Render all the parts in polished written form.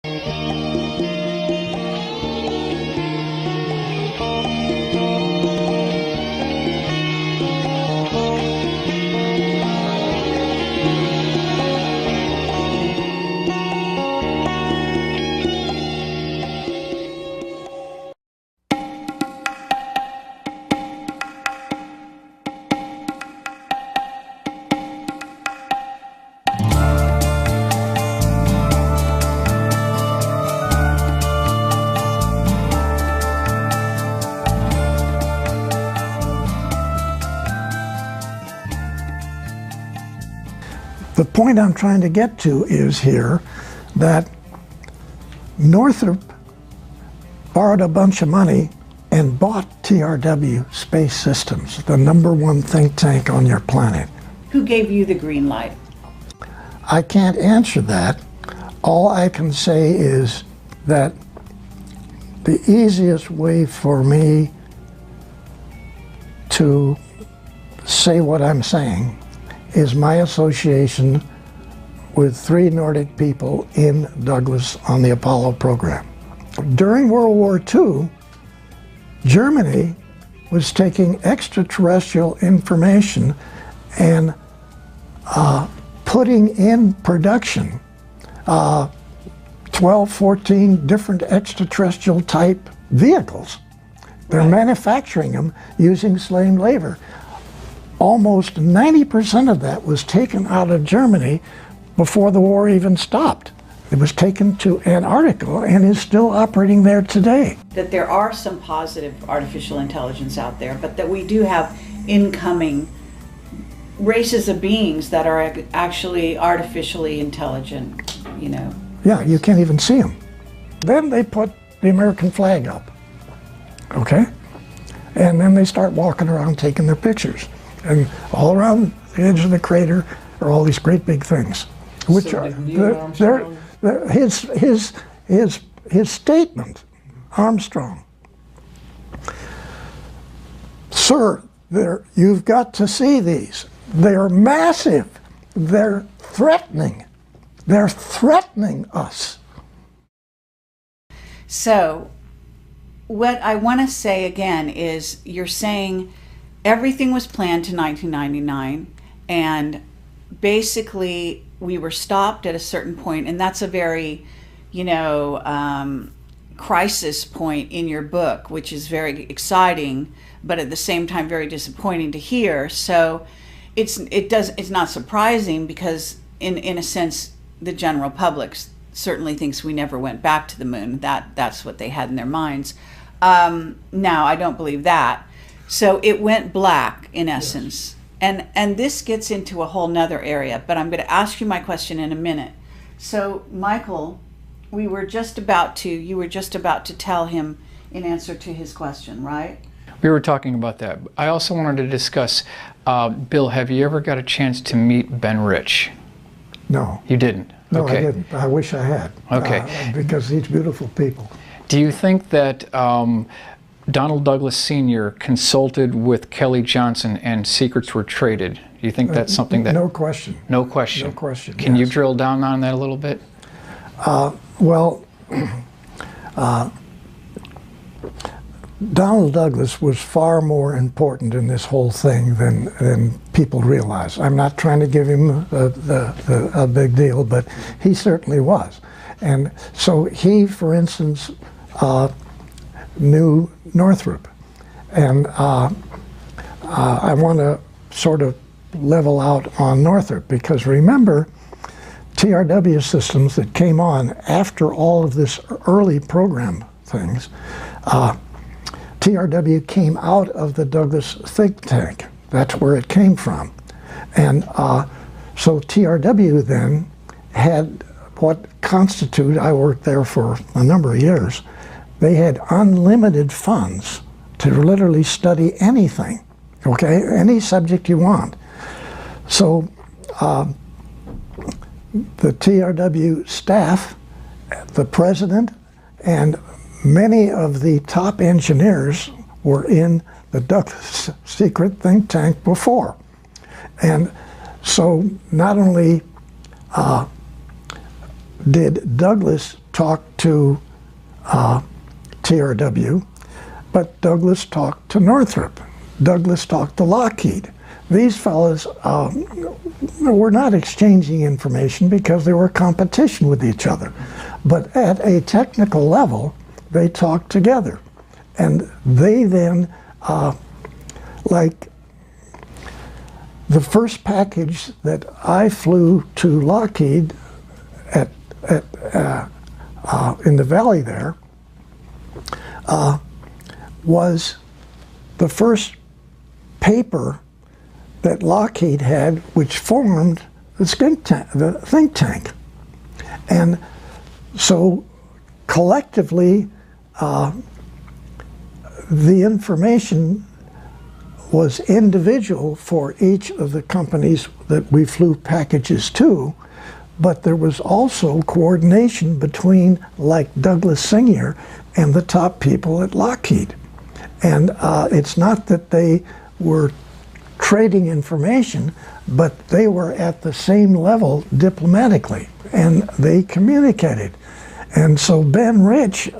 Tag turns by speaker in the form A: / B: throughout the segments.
A: The point I'm trying to get to is here that Northrop borrowed a bunch of money and bought TRW Space Systems, the #1 think tank on your planet.
B: Who gave you the green light?
A: I can't answer that. All I can say is that the easiest way for me to say what I'm saying is my association with 3 Nordic people in Douglas on the Apollo program. During World War II, Germany was taking extraterrestrial information and putting in production 12, 14 different extraterrestrial type vehicles. They're manufacturing them using slave labor. Almost 90% of that was taken out of Germany before the war even stopped. It was taken to Antarctica and is still operating there today.
B: That there are some positive artificial intelligence out there, but that we do have incoming races of beings that are actually artificially intelligent, you know.
A: Yeah, you can't even see them. Then they put the American flag up, okay? And then they start walking around taking their pictures. And all around the edge of the crater are all these great big things, which
C: so
A: are his statement, Armstrong. Sir, you've got to see these. They're massive. They're threatening. They're threatening us.
B: So, what I want to say again is you're saying everything was planned to 1999, and basically we were stopped at a certain point, and that's a very, you know, crisis point in your book, which is very exciting, but at the same time very disappointing to hear. So it's not surprising, because in a sense the general public certainly thinks we never went back to the moon. That's what they had in their minds. Now I don't believe that. So it went black, in essence. Yes. And this gets into a whole nother area, but I'm going to ask you my question in a minute. So, Michael, you were just about to tell him in answer to his question, right?
C: We were talking about that. I also wanted to discuss, Bill, have you ever got a chance to meet Ben Rich?
A: No.
C: You didn't?
A: No,
C: okay.
A: I didn't. I wish I had.
C: Okay.
A: Because these beautiful people.
C: Do you think that Donald Douglas Sr. consulted with Kelly Johnson and secrets were traded? Do you think that's something that...
A: No question.
C: No question?
A: No question,
C: Can
A: yes.
C: you drill down on that a little bit?
A: Well, Donald Douglas was far more important in this whole thing than people realize. I'm not trying to give him a big deal, but he certainly was. And so he, for instance, knew Northrop. And I want to sort of level out on Northrop, because remember, TRW systems that came on after all of this early program things, TRW came out of the Douglas think tank. That's where it came from. And so TRW then had what constituted, I worked there for a number of years, they had unlimited funds to literally study anything, okay? Any subject you want. So the TRW staff, the president, and many of the top engineers were in the Douglas secret think tank before. And so not only did Douglas talk to TRW, but Douglas talked to Northrop. Douglas talked to Lockheed. These fellows were not exchanging information because they were competition with each other. But at a technical level, they talked together. And they then, like the first package that I flew to Lockheed in the valley there, was the first paper that Lockheed had, which formed the think tank. And so collectively, the information was individual for each of the companies that we flew packages to, but there was also coordination between, like Douglas Senior and the top people at Lockheed. And it's not that they were trading information, but they were at the same level diplomatically, and they communicated. And so Ben Rich,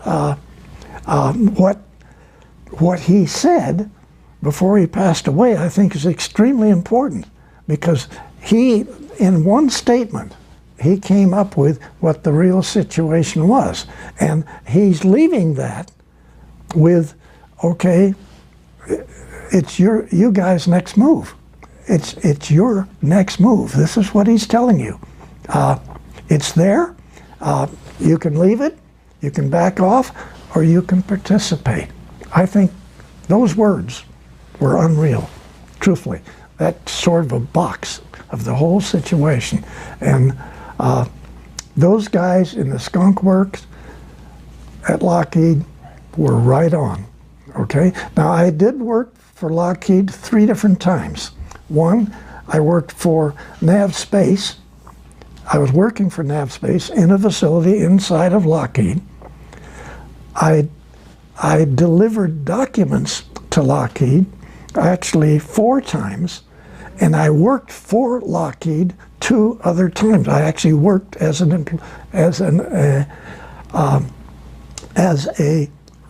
A: what he said before he passed away, I think is extremely important, because he, in one statement, he came up with what the real situation was. And he's leaving that with, okay, it's you guys' next move. It's your next move. This is what he's telling you. It's there. You can leave it, you can back off, or you can participate. I think those words were unreal, truthfully. That's sort of a box of the whole situation. And those guys in the skunk works at Lockheed were right on, okay? Now, I did work for Lockheed 3 different times. One, I worked for Nav Space. I was working for Nav Space in a facility inside of Lockheed. I delivered documents to Lockheed, actually 4 times, and I worked for Lockheed 2 other times. I actually worked as a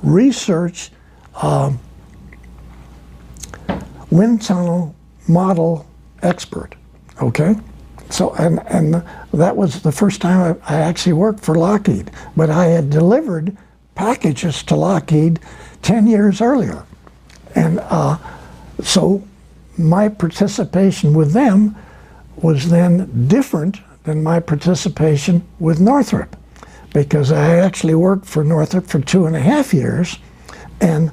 A: research wind tunnel model expert. Okay, so and that was the first time I actually worked for Lockheed. But I had delivered packages to Lockheed 10 years earlier, and so my participation with them was then different than my participation with Northrop, because I actually worked for Northrop for 2.5 years. And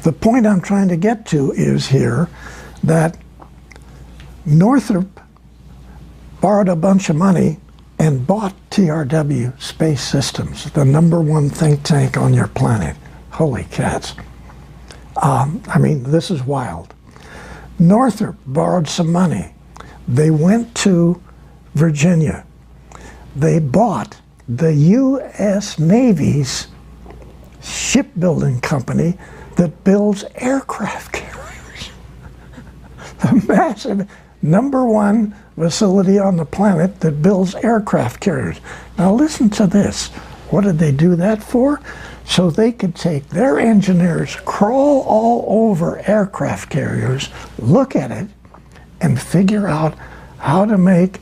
A: the point I'm trying to get to is here that Northrop borrowed a bunch of money and bought TRW Space Systems, the #1 think tank on your planet. Holy cats. I mean, this is wild. Northrop borrowed some money. They went to Virginia. They bought the U.S. Navy's shipbuilding company that builds aircraft carriers. The massive #1 facility on the planet that builds aircraft carriers. Now listen to this. What did they do that for? So they could take their engineers, crawl all over aircraft carriers, look at it, and figure out how to make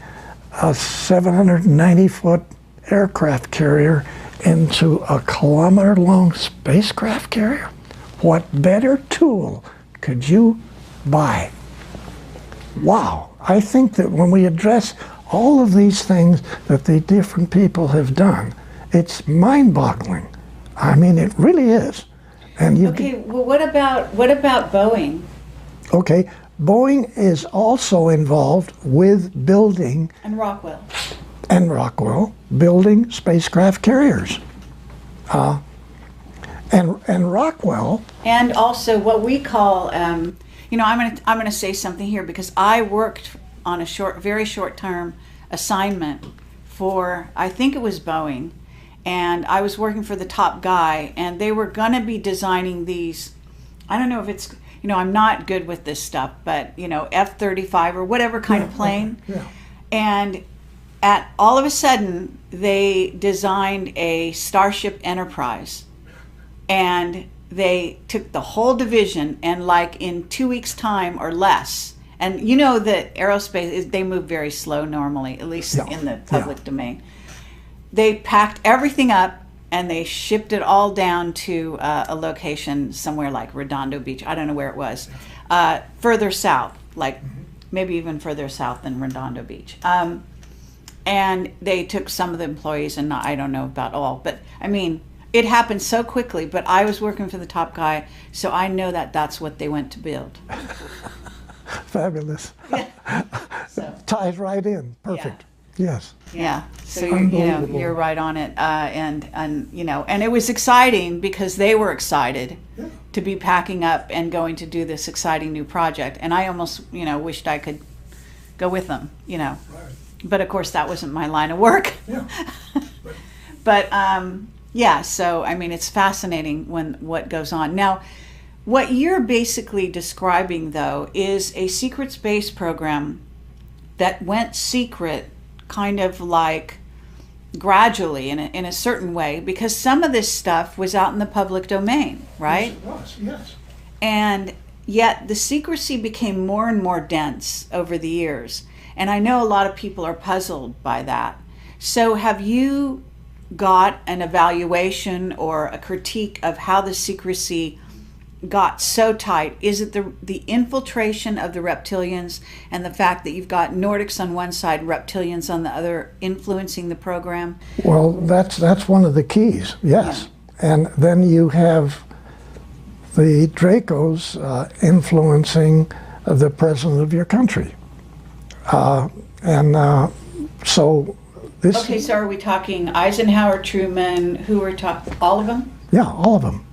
A: a 790-foot aircraft carrier into a kilometer-long spacecraft carrier. What better tool could you buy? Wow. I think that when we address all of these things that the different people have done, it's mind-boggling. I mean, it really is. And you
B: okay, well, what about Boeing?
A: Okay, Boeing is also involved with building
B: And Rockwell.
A: Building spacecraft carriers. And Rockwell.
B: And also what we call, you know, I'm gonna say something here, because I worked on a very short-term assignment for, I think it was Boeing, and I was working for the top guy, and they were gonna be designing these, I don't know if it's, you know, I'm not good with this stuff, but, you know, F-35 or whatever kind of plane.
A: Yeah.
B: And all of a sudden, they designed a Starship Enterprise, and they took the whole division, and like in 2 weeks' time or less, and you know that aerospace, they move very slow normally, at least in the public domain. They packed everything up and they shipped it all down to a location somewhere like Redondo Beach. I don't know where it was. Further south, like maybe even further south than Redondo Beach. And they took some of the employees, and I don't know about all, but I mean, it happened so quickly, but I was working for the top guy, so I know that that's what they went to build.
A: Fabulous.
B: So,
A: ties right in. Perfect. Yes.
B: yeah. So you're right on it, and you know, and it was exciting because they were excited to be packing up and going to do this exciting new project, and I almost wished I could go with them, Right. But of course that wasn't my line of work.
A: Yeah.
B: But yeah, so I mean, it's fascinating what goes on. Now, what you're basically describing, though, is a secret space program that went secret kind of like gradually in a certain way, because some of this stuff was out in the public domain, right?
A: Yes, it was, yes.
B: And yet the secrecy became more and more dense over the years. And I know a lot of people are puzzled by that. So have you got an evaluation or a critique of how the secrecy got so tight? Is it the infiltration of the reptilians and the fact that you've got Nordics on one side, reptilians on the other, influencing the program?
A: Well, that's one of the keys, yes.
B: Yeah.
A: And then you have the Dracos influencing the president of your country. So this...
B: Okay, so are we talking Eisenhower, Truman, who are talking, all of them?
A: Yeah, all of them.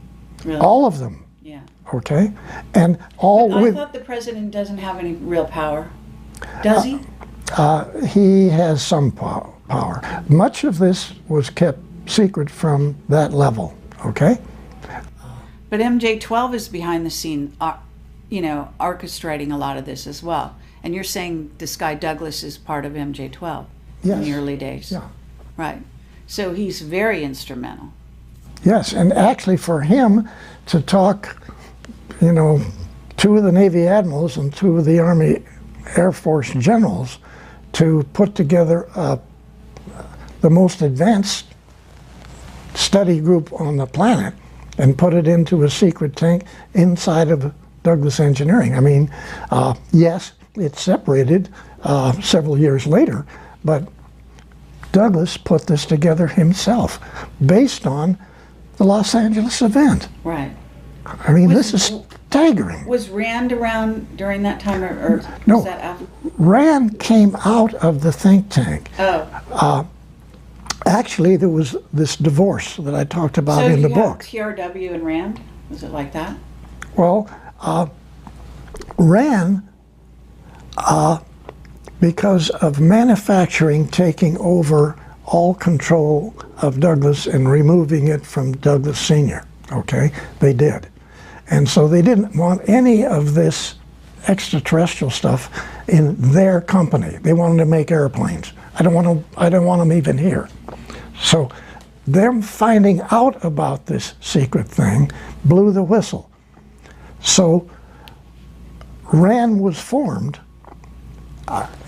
B: Really?
A: All of them.
B: Yeah.
A: Okay? And all
B: But
A: with...
B: I thought the president doesn't have any real power. Does he?
A: He has some power. Much of this was kept secret from that level, okay?
B: But MJ-12 is behind the scene, orchestrating a lot of this as well. And you're saying this guy Douglas is part of MJ-12 in the early days.
A: Yeah.
B: Right. So he's very instrumental.
A: Yes, and actually for him to talk, two of the Navy admirals and two of the Army Air Force generals to put together the most advanced study group on the planet and put it into a secret tank inside of Douglas Engineering. I mean, yes, it separated several years later, but Douglas put this together himself based on the Los Angeles event.
B: Right.
A: I mean, this is staggering.
B: Was Rand around during that time, or
A: No.
B: was that after?
A: Rand came out of the think tank.
B: Oh.
A: Actually, there was this divorce that I talked about in the book.
B: So you have TRW and Rand? Was it like that?
A: Well, Rand, because of manufacturing taking over all control of Douglas and removing it from Douglas Sr., okay, they did. And so they didn't want any of this extraterrestrial stuff in their company. They wanted to make airplanes. I don't want them even here. So them finding out about this secret thing blew the whistle. So RAND was formed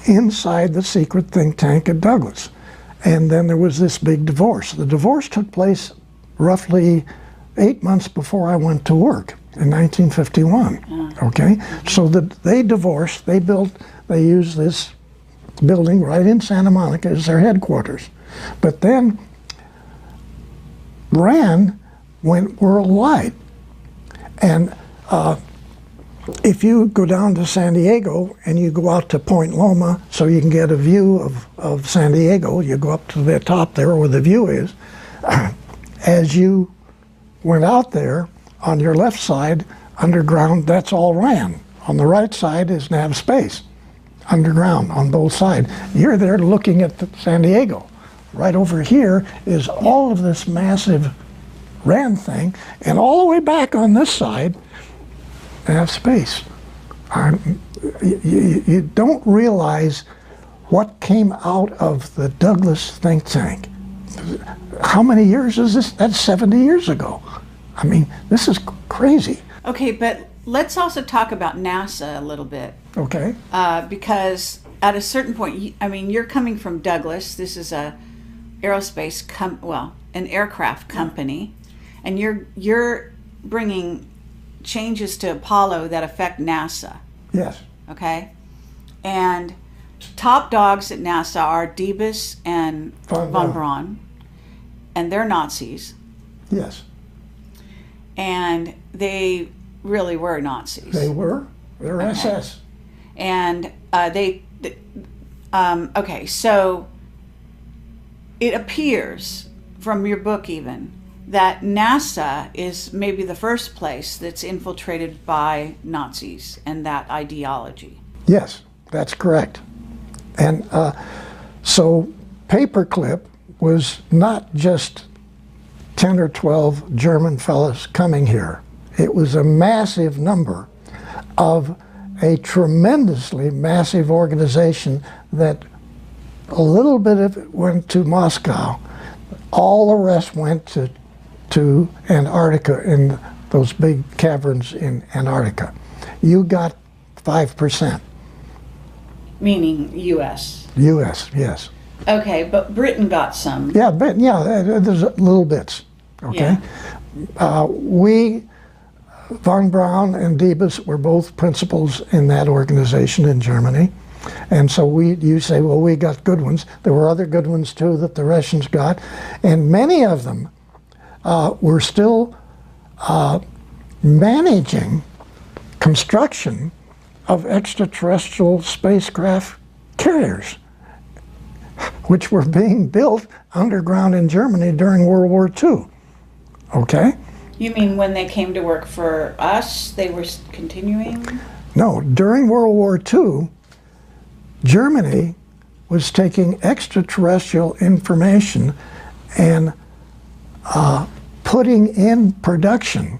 A: inside the secret think tank at Douglas. And then there was this big divorce. The divorce took place roughly 8 months before I went to work in 1951. Okay, so they divorced. They used this building right in Santa Monica as their headquarters. But then RAND went worldwide. And if you go down to San Diego and you go out to Point Loma so you can get a view of San Diego, you go up to the top there where the view is. As you went out there, on your left side, underground, that's all RAND. On the right side is nav space, underground on both sides. You're there looking at San Diego. Right over here is all of this massive RAND thing, and all the way back on this side, nav space. You don't realize what came out of the Douglas think tank. How many years is this? That's 70 years ago. I mean, this is crazy.
B: Okay, but let's also talk about NASA a little bit.
A: Okay.
B: Because at a certain point, I mean, you're coming from Douglas. This is a aerospace an aircraft company, and you're bringing changes to Apollo that affect NASA.
A: Yes.
B: Okay, and top dogs at NASA are Debus and von Braun, and they're Nazis.
A: Yes.
B: And they really were Nazis.
A: They were. They're
B: Okay.
A: SS.
B: And okay, so it appears from your book even that NASA is maybe the first place that's infiltrated by Nazis and that ideology.
A: Yes, that's correct. And so Paperclip was not just 10 or 12 German fellows coming here. It was a massive number of a tremendously massive organization that a little bit of it went to Moscow. All the rest went to Antarctica, in those big caverns in Antarctica. You got 5%.
B: Meaning U.S.
A: U.S., yes.
B: Okay, but Britain got some.
A: Yeah, but yeah, there's little bits. Okay, we, von Braun and Debus, were both principals in that organization in Germany, and so you say, well, we got good ones. There were other good ones too that the Russians got, and many of them were still managing construction of extraterrestrial spacecraft carriers, which were being built underground in Germany during World War II. Okay?
B: You mean when they came to work for us, they were continuing?
A: No, during World War II, Germany was taking extraterrestrial information and putting in production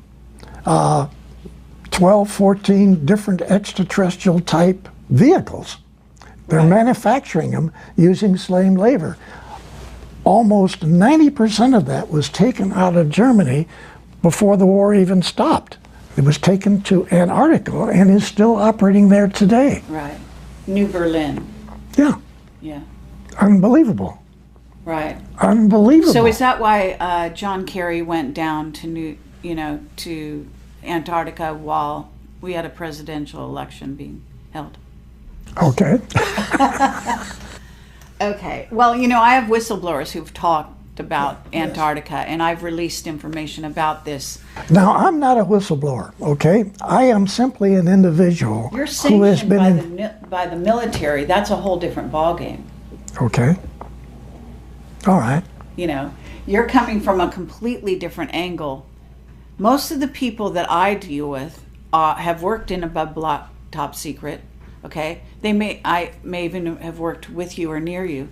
A: 12, 14 different extraterrestrial type vehicles. They're manufacturing them using slave labor. Almost 90% of that was taken out of Germany before the war even stopped. It was taken to Antarctica and is still operating there today.
B: Right. New Berlin.
A: Yeah.
B: Yeah.
A: Unbelievable.
B: Right.
A: Unbelievable.
B: So is that why John Kerry went down to to Antarctica while we had a presidential election being held?
A: Okay.
B: Okay. Well, I have whistleblowers who've talked about Antarctica, and I've released information about this.
A: Now, I'm not a whistleblower, okay? I am simply an individual
B: You're
A: who has
B: sanctioned
A: been
B: by the military. That's a whole different ballgame.
A: Okay. All right.
B: You're coming from a completely different angle. Most of the people that I deal with have worked in above block top secret. Okay, I may even have worked with you or near you,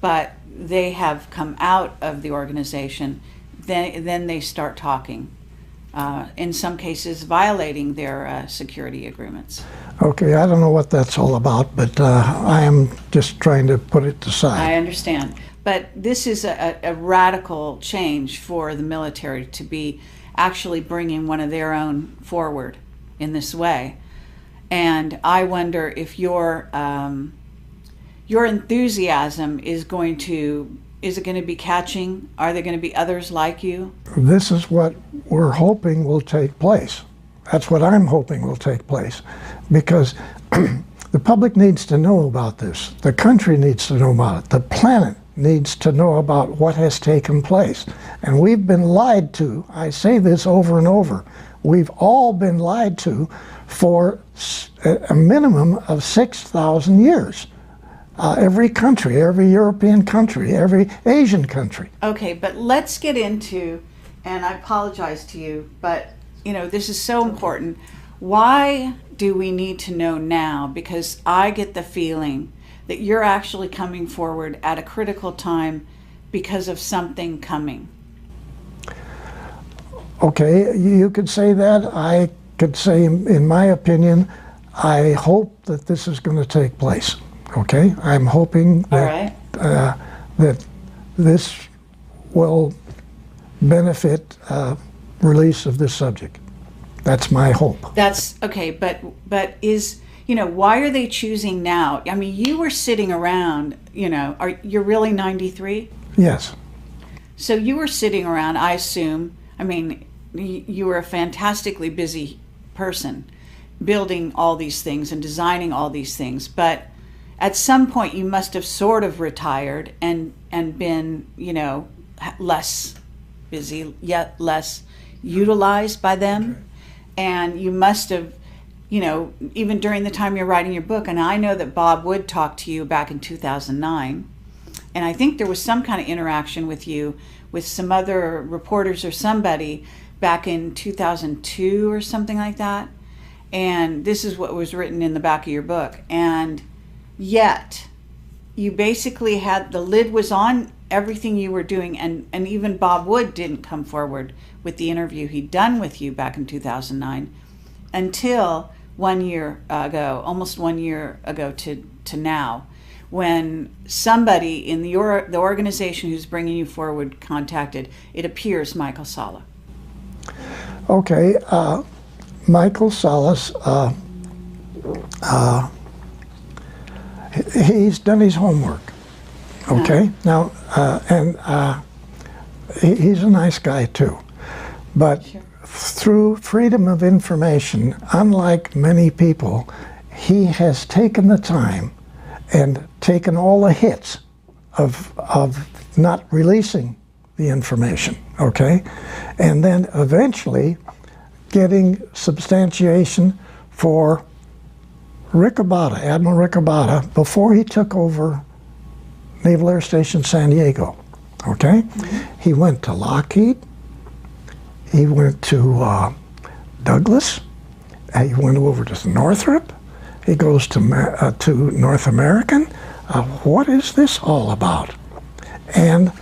B: but they have come out of the organization. Then they start talking. In some cases, violating their security agreements.
A: Okay, I don't know what that's all about, but I am just trying to put it aside.
B: I understand, but this is a radical change for the military to be actually bringing one of their own forward in this way. And I wonder if your enthusiasm is it going to be catching? Are there going to be others like you?
A: This is what we're hoping will take place. That's what I'm hoping will take place, because the public needs to know about this. The country needs to know about it. The planet needs to know about what has taken place. And we've been lied to. I say this over and over. We've all been lied to for a minimum of 6,000 years. Every country, every European country, every Asian country.
B: Okay, but let's get into, and I apologize to you, but this is so important. Why do we need to know now? Because I get the feeling that you're actually coming forward at a critical time because of something coming.
A: Okay, you could say that. I could say, in my opinion, I hope that this is going to take place. Okay, I'm hoping
B: All
A: that
B: right.
A: that this will benefit release of this subject. That's my hope.
B: That's okay, but is, why are they choosing now? I mean, you were sitting around, you're really 93?
A: Yes.
B: So you were sitting around, I assume. I mean, you were a fantastically busy person building all these things and designing all these things, but at some point you must have sort of retired and been, less busy, yet less utilized by them.
A: Okay.
B: And you must have, even during the time you're writing your book, and I know that Bob Wood talked to you back in 2009, and I think there was some kind of interaction with you with some other reporters or somebody back in 2002 or something like that. And this is what was written in the back of your book. And yet, you basically had, the lid was on everything you were doing, and even Bob Wood didn't come forward with the interview he'd done with you back in 2009 until 1 year ago, almost 1 year ago to now, when somebody in the organization who's bringing you forward contacted, it appears, Michael Salla.
A: Okay, Michael Salas, he's done his homework. Okay, now, and he's a nice guy too. But
B: Sure.
A: through freedom of information, unlike many people, he has taken the time and taken all the hits of not releasing the information, okay? And then eventually getting substantiation for Riccobata, Admiral Riccobata, before he took over Naval Air Station San Diego, okay? Mm-hmm. He went to Lockheed, he went to Douglas, he went over to Northrop, he goes to North American. What is this all about? And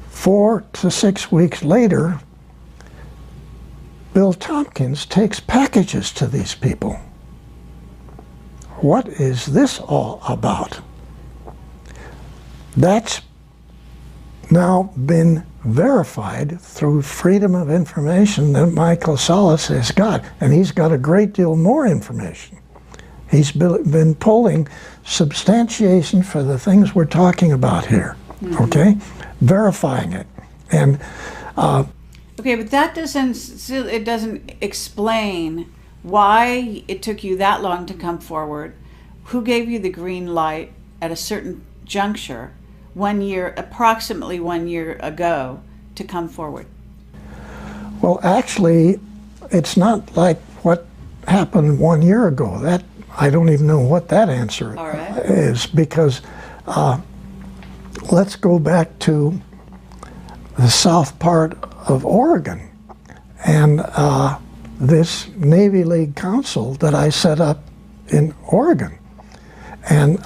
A: 4 to 6 weeks later, Bill Tompkins takes packages to these people. What is this all about? That's now been verified through freedom of information that Michael Salas has got, and he's got a great deal more information. He's been pulling substantiation for the things we're talking about here, mm-hmm. Okay? Verifying it. And
B: okay, but that doesn't explain why it took you that long to come forward. Who gave you the green light at a certain juncture, approximately 1 year ago, to come forward?
A: Well, actually, it's not like what happened 1 year ago. That I don't even know what that answer is, because let's go back to the south part of Oregon and this Navy League Council that I set up in Oregon. And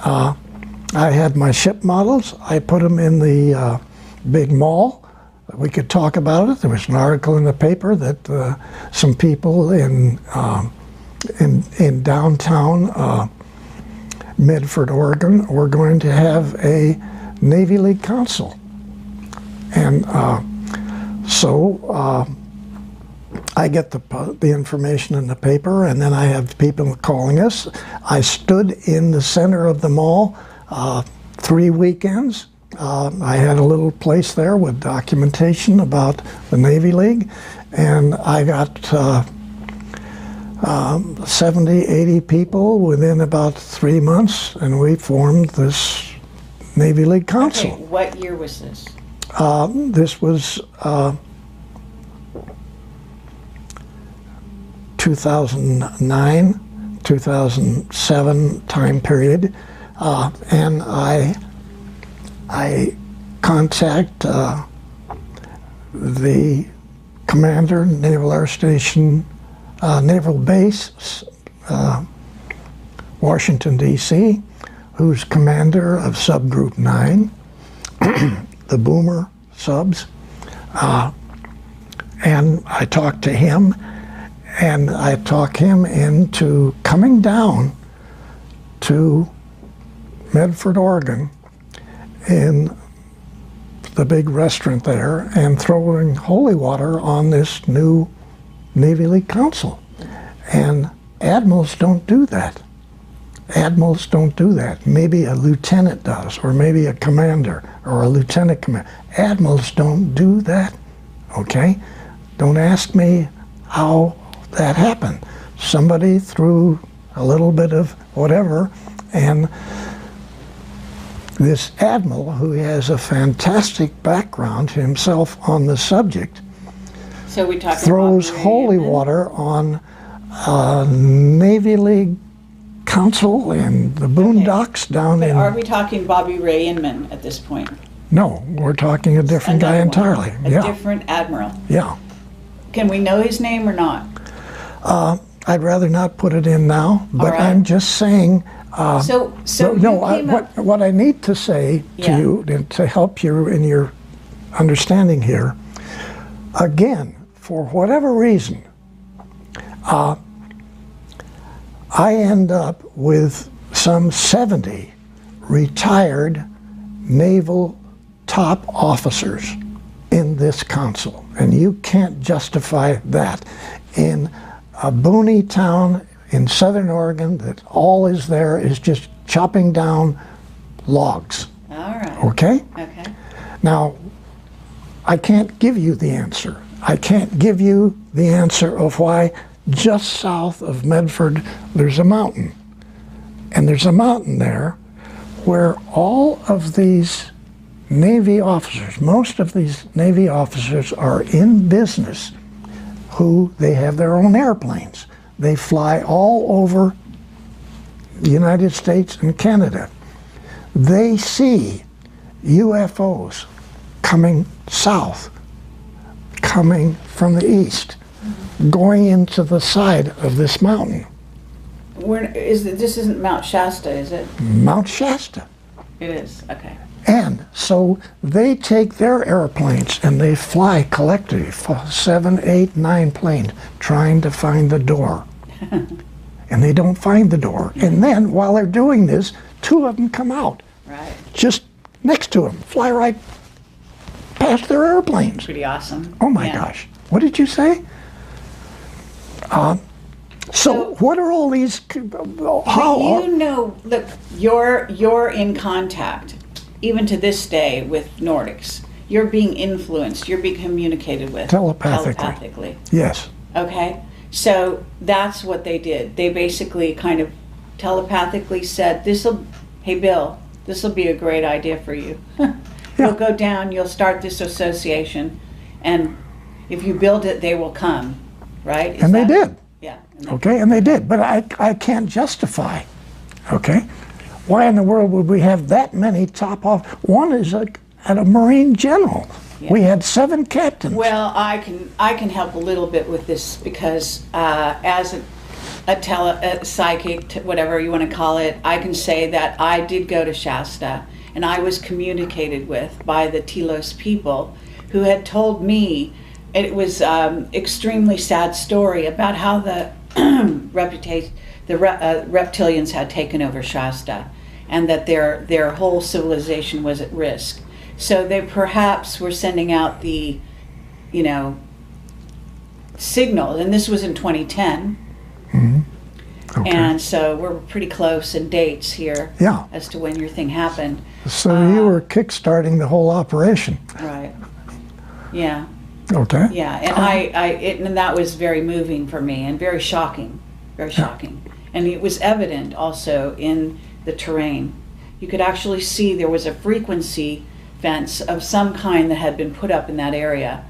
A: I had my ship models. I put them in the big mall. We could talk about it. There was an article in the paper that some people in downtown Medford, Oregon, were going to have a Navy League Council. And so I get the information in the paper, and then I have people calling us. I stood in the center of the mall 3 weekends. I had a little place there with documentation about the Navy League, and I got 70, 80 people within about 3 months, and we formed this Navy League Council.
B: Okay, what year was this?
A: This was 2009, 2007 time period, and I contact the commander, Naval Air Station, Naval Base, Washington, D.C., who's commander of Subgroup 9, the Boomer subs, and I talked to him, and I talked him into coming down to Medford, Oregon, in the big restaurant there, and throwing holy water on this new Navy League Council. And admirals don't do that. Admirals don't do that. Maybe a lieutenant does, or maybe a commander, or a lieutenant commander. Admirals don't do that, okay? Don't ask me how that happened. Somebody threw a little bit of whatever, and this admiral, who has a fantastic background himself on the subject,
B: So we talking
A: throws
B: about
A: holy water on a Navy League Council in the boondocks down
B: But
A: in...
B: are we talking Bobby Ray Inman at this point?
A: No, we're talking a different guy
B: Another one.
A: entirely.
B: A
A: Yeah,
B: different admiral.
A: yeah.
B: Can we know his name or not?
A: I'd rather not put it in now, but
B: right.
A: I'm just saying...
B: So
A: no,
B: you came up,
A: what I need to say to
B: Yeah.
A: you, and to help you in your understanding here, again, for whatever reason, I end up with some 70 retired naval top officers in this council, and you can't justify that in a boony town in southern Oregon that all is there is just chopping down logs.
B: all right.
A: Okay?
B: Okay.
A: Now, I can't give you the answer. I can't give you the answer of why just south of Medford there's a mountain. And there's a mountain there where all of these Navy officers, most of these Navy officers are in business, who they have their own airplanes. They fly all over the United States and Canada. They see UFOs coming south, coming from the east, going into the side of this mountain,
B: This isn't Mount Shasta, is it?
A: Mount Shasta.
B: It is. Okay.
A: And so they take their airplanes and they fly collectively, 7, 8, 9 planes, trying to find the door. And they don't find the door. And then while they're doing this, 2 of them come out,
B: Right.
A: just next to them, fly right past their airplanes.
B: Pretty awesome.
A: Oh my
B: Yeah.
A: gosh. What did you say? So what are all these, how,
B: You know, look, you're in contact, even to this day, with Nordics. You're being influenced. You're being communicated with
A: Telepathically. Yes.
B: Okay, so that's what they did. They basically kind of telepathically said, "Hey Bill, this will be a great idea for you. You'll go down. You'll start this association, and if you build it, they will come." Right?
A: And they did.
B: Yeah.
A: Okay, and they did, but I can't justify, okay? Why in the world would we have that many top off? One is at a Marine general.
B: Yeah.
A: We had 7 captains.
B: Well, I can help a little bit with this because as a psychic, whatever you want to call it, I can say that I did go to Shasta, and I was communicated with by the Telos people, who had told me it was extremely sad story about how the reptilians had taken over Shasta, and that their whole civilization was at risk. So they perhaps were sending out the, signal, and this was in 2010.
A: Mm-hmm. Okay.
B: And so we're pretty close in dates here,
A: Yeah.
B: as to when your thing happened.
A: So you were kickstarting the whole operation.
B: Right. Yeah.
A: Okay.
B: Yeah, and and that was very moving for me and very shocking, And it was evident also in the terrain. You could actually see there was a frequency fence of some kind that had been put up in that area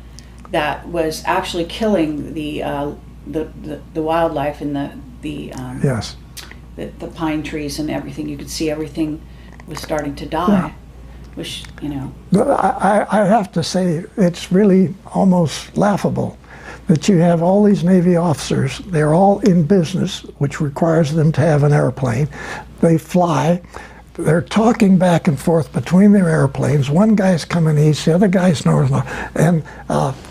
B: that was actually killing the wildlife and
A: Yes.
B: the pine trees and everything. You could see everything was starting to die.
A: Yeah.
B: Which,
A: I have to say, it's really almost laughable that you have all these Navy officers. They're all in business, which requires them to have an airplane. They fly. They're talking back and forth between their airplanes. One guy's coming east, the other guy's north, and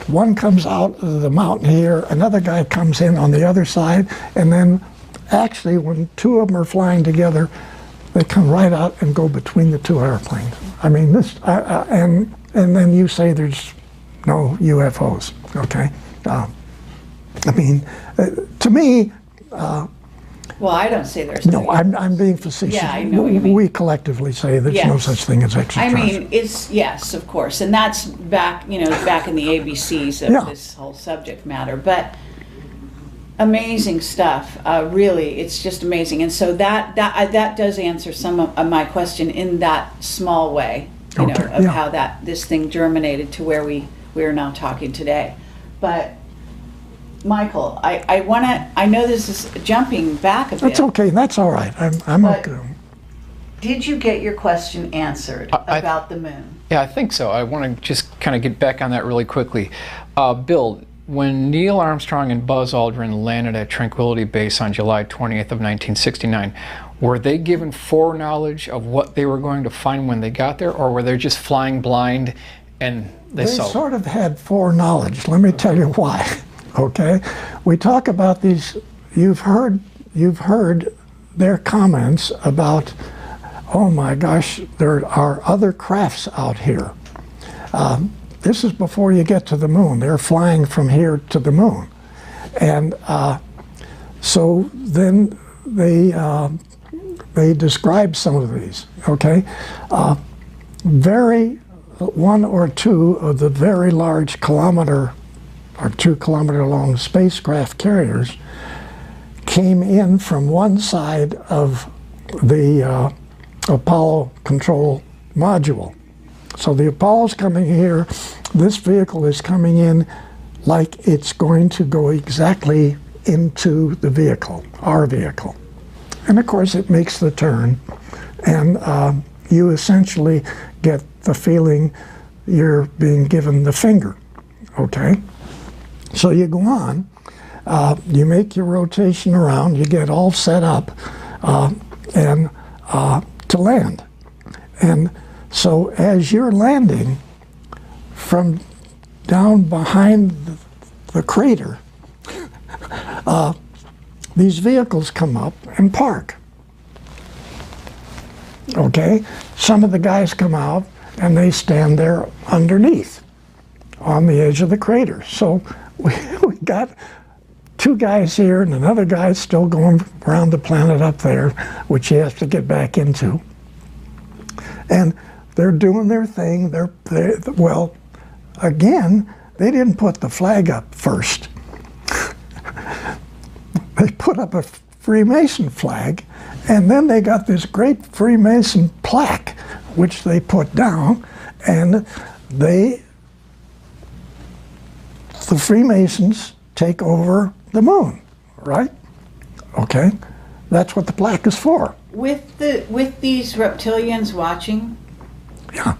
A: one comes out of the mountain here, another guy comes in on the other side, and then actually when 2 of them are flying together, They come right out and go between the two airplanes. I mean, and then you say there's no UFOs, okay? I mean, to me...
B: well, I don't say there's
A: no. I'm being facetious.
B: Yeah, I know what you mean.
A: We collectively say there's no such thing as
B: I
A: extraterrestrial.
B: mean, it's, yes, of course, and that's back, back in the ABCs of this whole subject matter, but amazing stuff, really, it's just amazing, and so that does answer some of my question in that small way, of how this thing germinated to where we are now talking today. But Michael, I know this is jumping back a bit.
A: That's okay. That's all right. I'm okay.
B: Did you get your question answered about the moon?
C: Yeah, I think so. I want to just kind of get back on that really quickly. Bill, when Neil Armstrong and Buzz Aldrin landed at Tranquility Base on July 20th of 1969, were they given foreknowledge of what they were going to find when they got there, or were they just flying blind and they saw?
A: They sort of had foreknowledge. Let me tell you why. Okay, we talk about these. You've heard their comments about, oh my gosh, there are other crafts out here. This is before you get to the moon. They're flying from here to the moon, and so then they describe some of these. Okay, one or two of the very large or 2 kilometer long spacecraft carriers came in from one side of the Apollo control module. So the Apollo's coming here, this vehicle is coming in like it's going to go exactly into the vehicle, our vehicle. And of course it makes the turn, and you essentially get the feeling you're being given the finger, okay? So you go on, you make your rotation around, you get all set up and to land. And so as you're landing from down behind the crater, these vehicles come up and park. Okay? Some of the guys come out and they stand there underneath on the edge of the crater. So we got 2 guys here and another guy still going around the planet up there, which he has to get back into. And they're doing their thing. Well, again, they didn't put the flag up first. They put up a Freemason flag, and then they got this great Freemason plaque, which they put down, and the Freemasons take over the moon, right? Okay, that's what the plaque is for.
B: With these reptilians watching.
A: Yeah.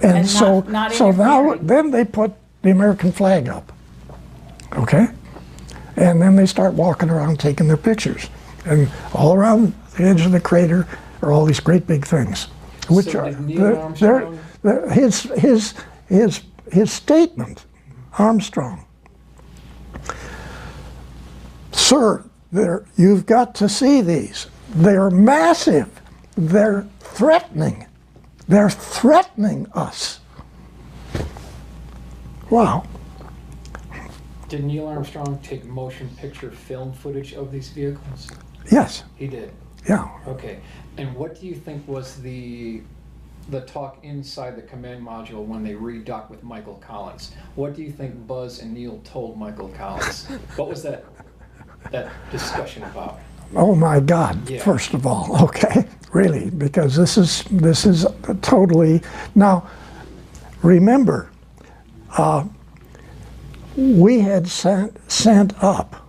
A: And so now then they put the American flag up. Okay, and then they start walking around taking their pictures, and all around the edge of the crater are all these great big things, which
C: so
A: are his statement. Armstrong, sir, you've got to see these. They're massive. They're threatening. They're threatening us. Wow.
C: Did Neil Armstrong take motion picture film footage of these vehicles?
A: Yes.
C: He did?
A: Yeah.
C: Okay. And what do you think was the talk inside the command module when they redocked with Michael Collins? What do you think Buzz and Neil told Michael Collins? What was that discussion about?
A: Oh my God!
C: Yeah.
A: First of all, okay, really, because this is totally. Now, remember, we had sent up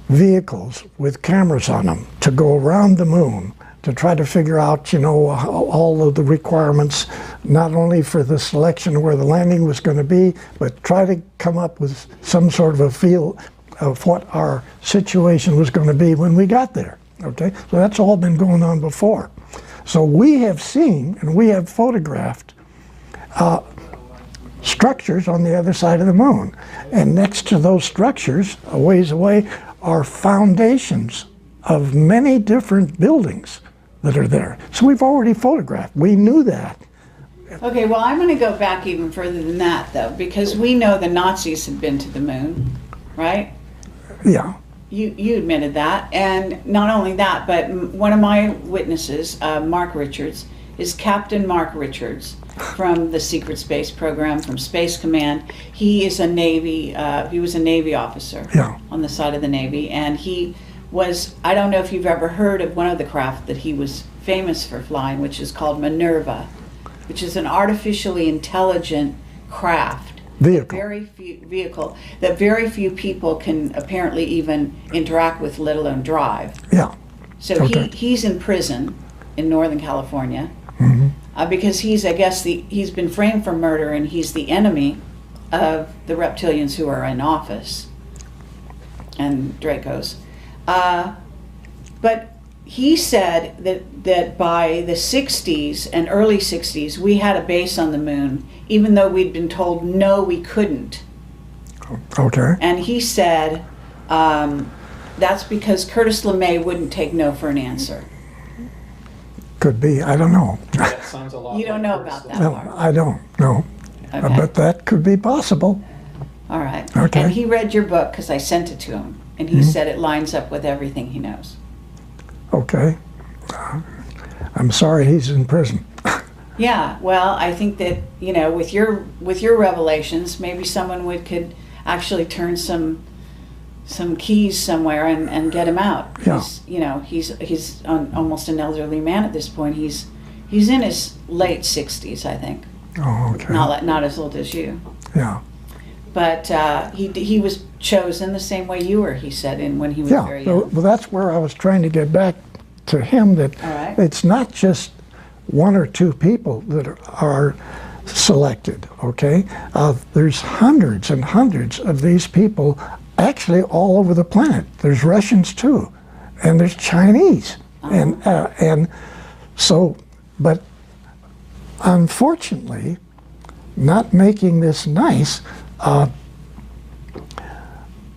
A: vehicles with cameras on them to go around the moon to try to figure out, all of the requirements, not only for the selection where the landing was going to be, but try to come up with some sort of a feel of what our situation was going to be when we got there, okay? So that's all been going on before. So we have seen and we have photographed structures on the other side of the moon. And next to those structures, a ways away, are foundations of many different buildings that are there. So we've already photographed. We knew that.
B: Okay, well, I'm going to go back even further than that, though, because we know the Nazis had been to the moon, right?
A: Yeah.
B: You admitted that, and not only that, but one of my witnesses, Mark Richards, is Captain Mark Richards from the Secret Space Program, from Space Command. He is a Navy, he was a Navy officer on the side of the Navy, and he was, I don't know if you've ever heard of one of the craft that he was famous for flying, which is called Minerva, which is an artificially intelligent craft. Vehicle that very few people can apparently even interact with, let alone drive.
A: Yeah.
B: So he's in prison in Northern California because he's, I guess, he's been framed for murder, and he's the enemy of the reptilians who are in office and Dracos. But he said that by the 60s and early 60s, we had a base on the moon, even though we'd been told no, we couldn't.
A: Okay.
B: And he said that's because Curtis LeMay wouldn't take no for an answer.
A: Could be. I don't know.
C: That sounds a lot.
B: You don't know about that
A: No,
B: part.
A: I don't know.
B: Okay.
A: But that could be possible.
B: All right.
A: Okay.
B: And he read your book because I sent it to him, and he said it lines up with everything he knows.
A: Okay. I'm sorry he's in prison.
B: Yeah, well, I think that, you know, with your revelations, maybe someone could actually turn some keys somewhere and get him out.
A: Yeah.
B: He's almost an elderly man at this point. He's in his late 60s, I think.
A: Oh, okay.
B: Not as old as you.
A: Yeah.
B: But he was chosen the same way you were, he said, when he was very young.
A: Well, that's where I was trying to get back to him, that it's not just one or two people that are selected, okay? There's hundreds and hundreds of these people actually all over the planet. There's Russians too, and there's Chinese. And so, but unfortunately, not making this nice,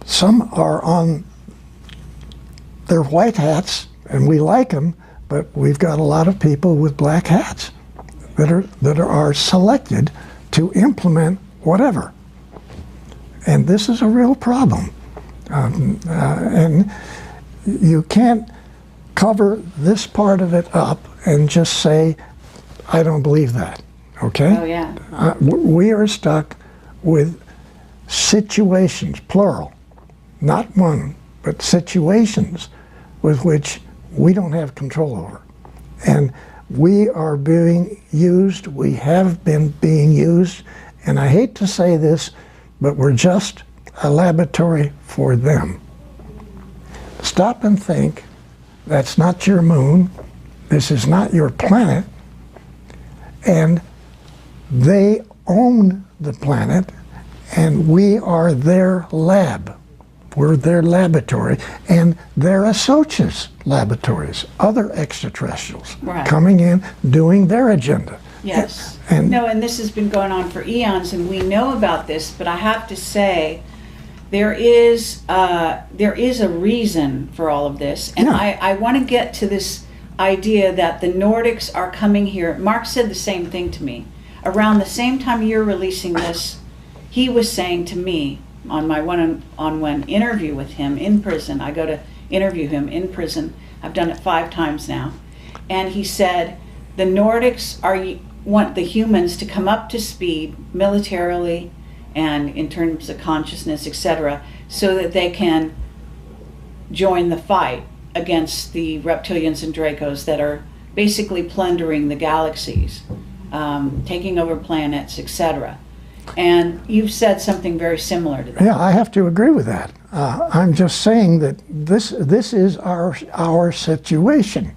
A: some are on their white hats, and we like them, but we've got a lot of people with black hats that are selected to implement whatever. And this is a real problem. And you can't cover this part of it up and just say, I don't believe that, okay?
B: Oh, yeah.
A: We are stuck with situations, plural, not one, but situations with which we don't have control over. And we are being used, we have been being used, and I hate to say this, but we're just a laboratory for them. Stop and think, that's not your moon, this is not your planet, and they own the planet, and we are their lab. We're their laboratory, and they're Assoch's laboratories, other extraterrestrials coming in, doing their agenda.
B: Yes. And this has been going on for eons, and we know about this, but I have to say, there is a reason for all of this, and I want to get to this idea that the Nordics are coming here. Mark said the same thing to me. Around the same time you're releasing this, he was saying to me, on my one-on-one interview with him in prison, I go to interview him in prison, I've done it 5 times now, and he said the Nordics want the humans to come up to speed militarily and in terms of consciousness, etc., so that they can join the fight against the reptilians and Dracos that are basically plundering the galaxies, taking over planets, etc. And you've said something very similar to that.
A: Yeah, I have to agree with that. I'm just saying that this is our situation,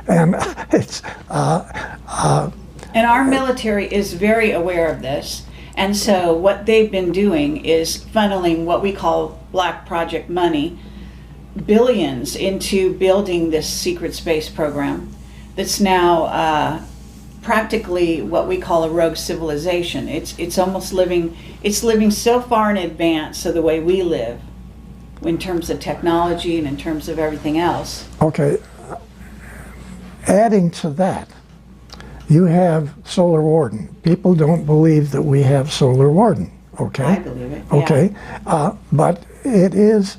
A: and it's.
B: And our military is very aware of this, and so what they've been doing is funneling what we call black project money, billions, into building this secret space program that's now practically what we call a rogue civilization. It's almost living so far in advance of the way we live in terms of technology and in terms of everything else.
A: Okay, Adding to that, you have solar warden. People don't believe that we have solar warden. Okay.
B: I believe it.
A: Okay. But it is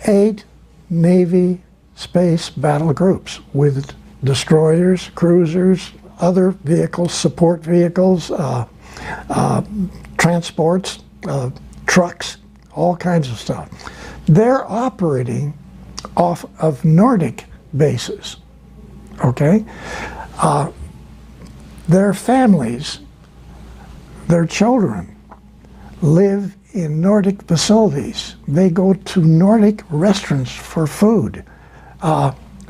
A: 8 Navy space battle groups with destroyers, cruisers, other vehicles, support vehicles, transports, trucks, all kinds of stuff. They're operating off of Nordic bases. Okay. Their families, their children, live in Nordic facilities. They go to Nordic restaurants for food.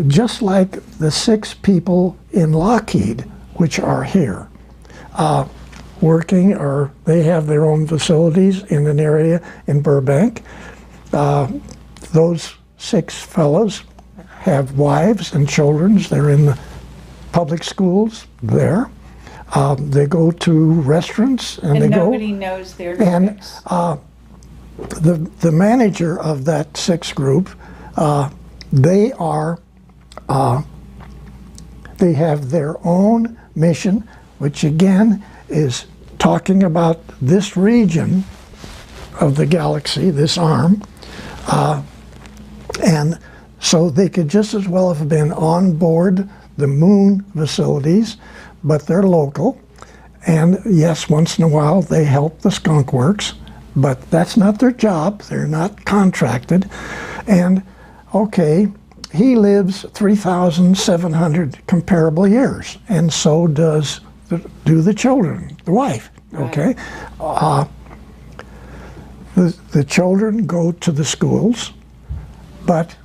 A: Just like the 6 people in Lockheed, which are here, working, or they have their own facilities in an area in Burbank. Those 6 fellows have wives and children. They're in the public schools there. They go to restaurants and they
B: nobody
A: go.
B: knows their
A: And
B: Nordics.
A: the manager of that 6 group, they are. They have their own mission, which again is talking about this region of the galaxy, this arm, and so they could just as well have been on board the moon facilities, but they're local. And yes, once in a while they help the skunk works, but that's not their job. They're not contracted. And okay, he lives 3,700 comparable years, and so do the children, the wife. Okay, the children go to the schools, but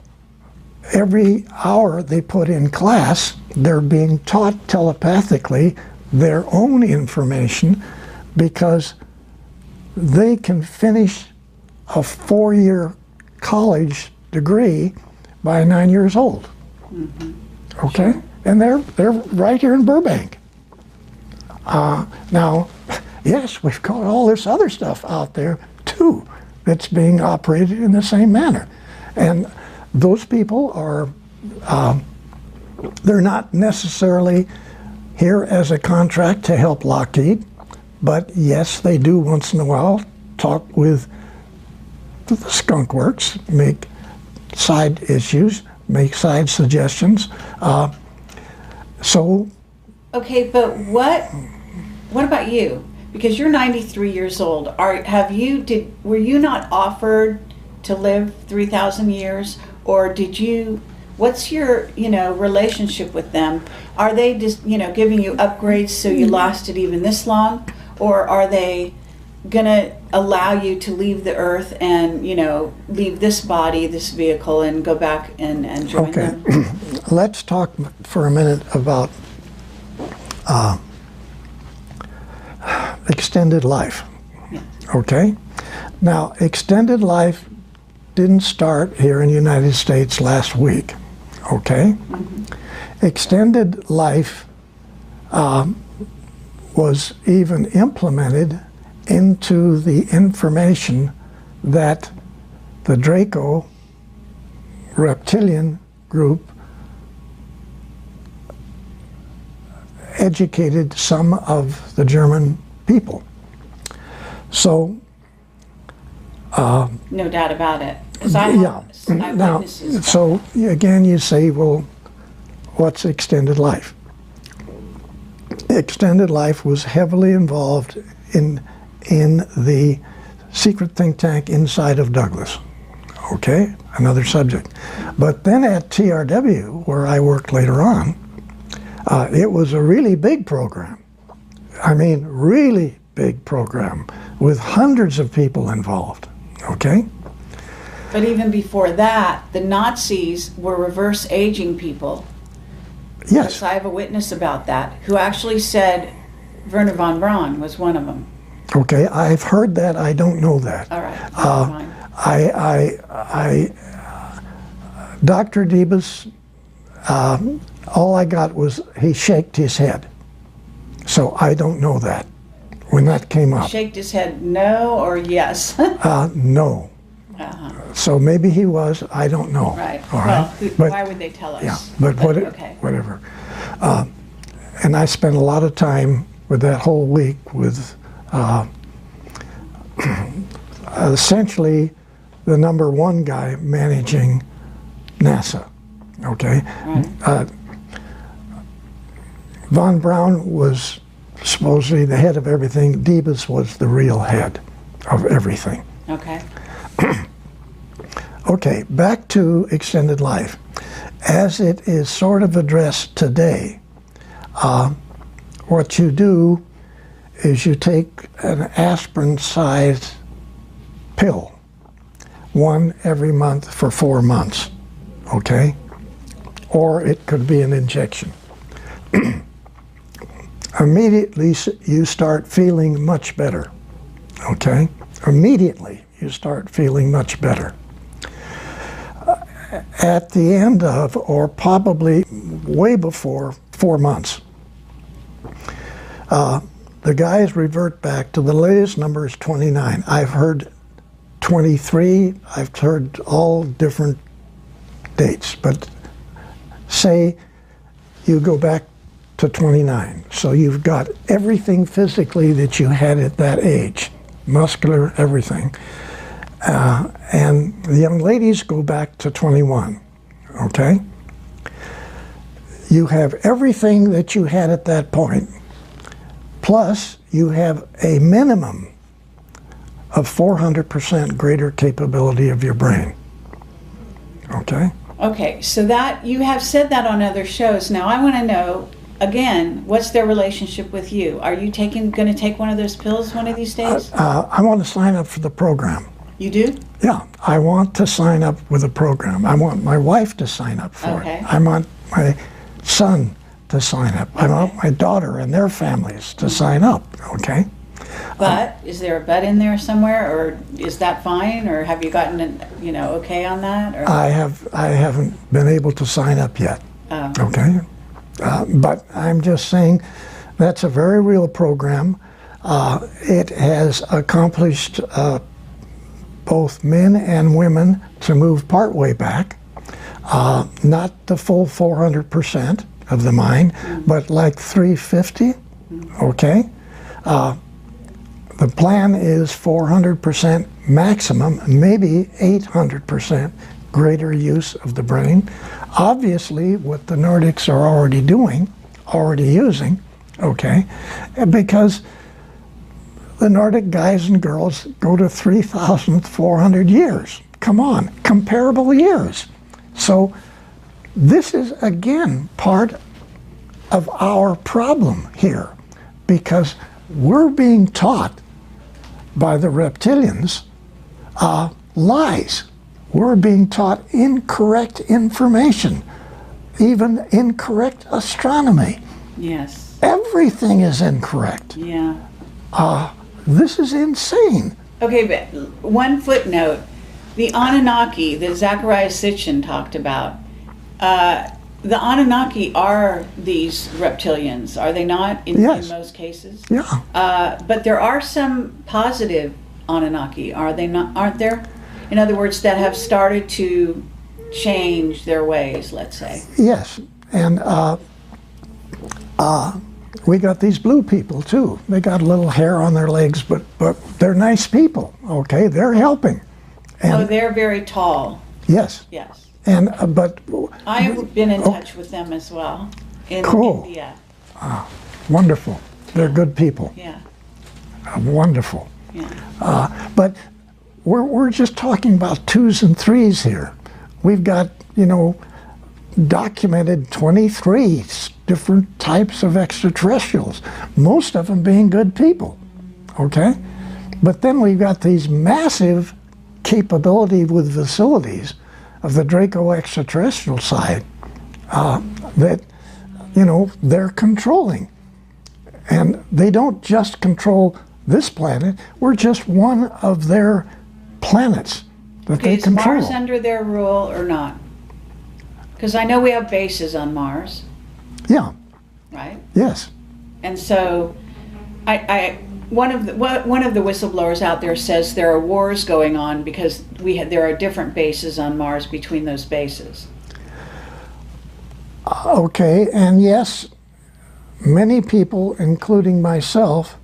A: every hour they put in class, they're being taught telepathically their own information, because they can finish a 4-year college degree by 9 years old. Mm-hmm. Okay, sure. And they're right here in Burbank. Now, yes, we've got all this other stuff out there too that's being operated in the same manner, and those people are they're not necessarily here as a contract to help Lockheed, but yes, they do once in a while talk with the skunk works, make side issues, make side suggestions. So.
B: Okay, but what about you? Because you're 93 years old. Were you not offered to live 3,000 years, or did you? What's your relationship with them? Are they just giving you upgrades so you lasted even this long, or are they gonna allow you to leave the earth and leave this body, this vehicle, and go back and join them?
A: Okay, let's talk for a minute about extended life. Yeah. Okay, now extended life didn't start here in the United States last week. Okay, mm-hmm. Extended life was even implemented into the information that the Draco Reptilian group educated some of the German people. So
B: no doubt about it.
A: Yeah. Now, so again, you say, well, what's extended life? Extended life was heavily involved in the secret think tank inside of Douglas. Okay, another subject. But then at TRW, where I worked later on, it was a really big program. I mean, really big program with hundreds of people involved. Okay.
B: But even before that, the Nazis were reverse aging people.
A: Yes.
B: I have a witness about that, who actually said Werner von Braun was one of them.
A: Okay, I've heard that. I don't know that.
B: All right.
A: Dr. Debus, all I got was he shaked his head. So I don't know that when that came up.
B: Shaked his head no or yes?
A: No. So maybe he was, I don't know.
B: Right.
A: All
B: Well,
A: right? But,
B: why would they tell us?
A: yeah, but
B: okay.
A: whatever. And I spent a lot of time with that whole week with essentially the #1 guy managing NASA, okay?
B: Right.
A: Von Braun was supposedly the head of everything. Debus was the real head of everything.
B: Okay.
A: Okay, back to extended life. As it is sort of addressed today, what you do is you take an aspirin-sized pill, one every month for 4 months, okay? Or it could be an injection. Immediately you start feeling much better, okay? Immediately you start feeling much better. At the end of, or probably way before 4 months, the guys revert back to the latest number is 29. I've heard 23, I've heard all different dates, but say you go back to 29. So you've got everything physically that you had at that age, muscular, everything. And the young ladies go back to 21, okay? You have everything that you had at that point, plus you have a minimum of 400% greater capability of your brain, okay?
B: Okay, so that you have said that on other shows. Now I want to know, again, what's their relationship with you? Are you going to take one of those pills one of these days?
A: I want to sign up for the program.
B: You do?
A: Yeah, I want to sign up with the program. I want my wife to sign up for
B: Okay.
A: it. I want my son to sign up. I want my daughter and their families to sign up, okay?
B: But is there a but in there somewhere, or is that fine, or have you gotten an, okay on that? Or?
A: I haven't been able to sign up yet,
B: Oh.
A: okay? But I'm just saying that's a very real program. It has accomplished both men and women to move partway back, not the full 400% of the mind, but like 350, okay? The plan is 400% maximum, maybe 800% greater use of the brain. Obviously, what the Nordics are already using, okay? Because the Nordic guys and girls go to 3,400 years. Come on, comparable years. So this is, again, part of our problem here, because we're being taught by the reptilians lies. We're being taught incorrect information, even incorrect astronomy.
B: Yes.
A: Everything is incorrect.
B: Yeah.
A: This is insane.
B: Okay, but one footnote. The Anunnaki that Zecharia Sitchin talked about, the Anunnaki are these reptilians, are they not, in most cases?
A: Yeah.
B: But there are some positive Anunnaki, are they not? Aren't there? In other words, that have started to change their ways, let's say.
A: Yes, and we got these blue people too. They got a little hair on their legs, but they're nice people. Okay, they're helping. And
B: they're very tall.
A: yes.
B: Yes.
A: And but
B: I've been in touch with them as well in
A: Cool.
B: India.
A: wonderful. They're good people.
B: Yeah.
A: Wonderful.
B: Yeah.
A: But we're just talking about 2s and 3s here. We've got, documented 23 different types of extraterrestrials, most of them being good people, okay? But then we've got these massive capability with facilities of the Draco extraterrestrial side that, they're controlling. And they don't just control this planet, we're just one of their planets that they control.
B: Is Mars under their rule or not? Because I know we have bases on Mars,
A: Yeah,
B: right?
A: yes.
B: And so I one of the whistleblowers out there says there are wars going on because there are different bases on Mars between those bases.
A: Okay, and yes, many people, including myself,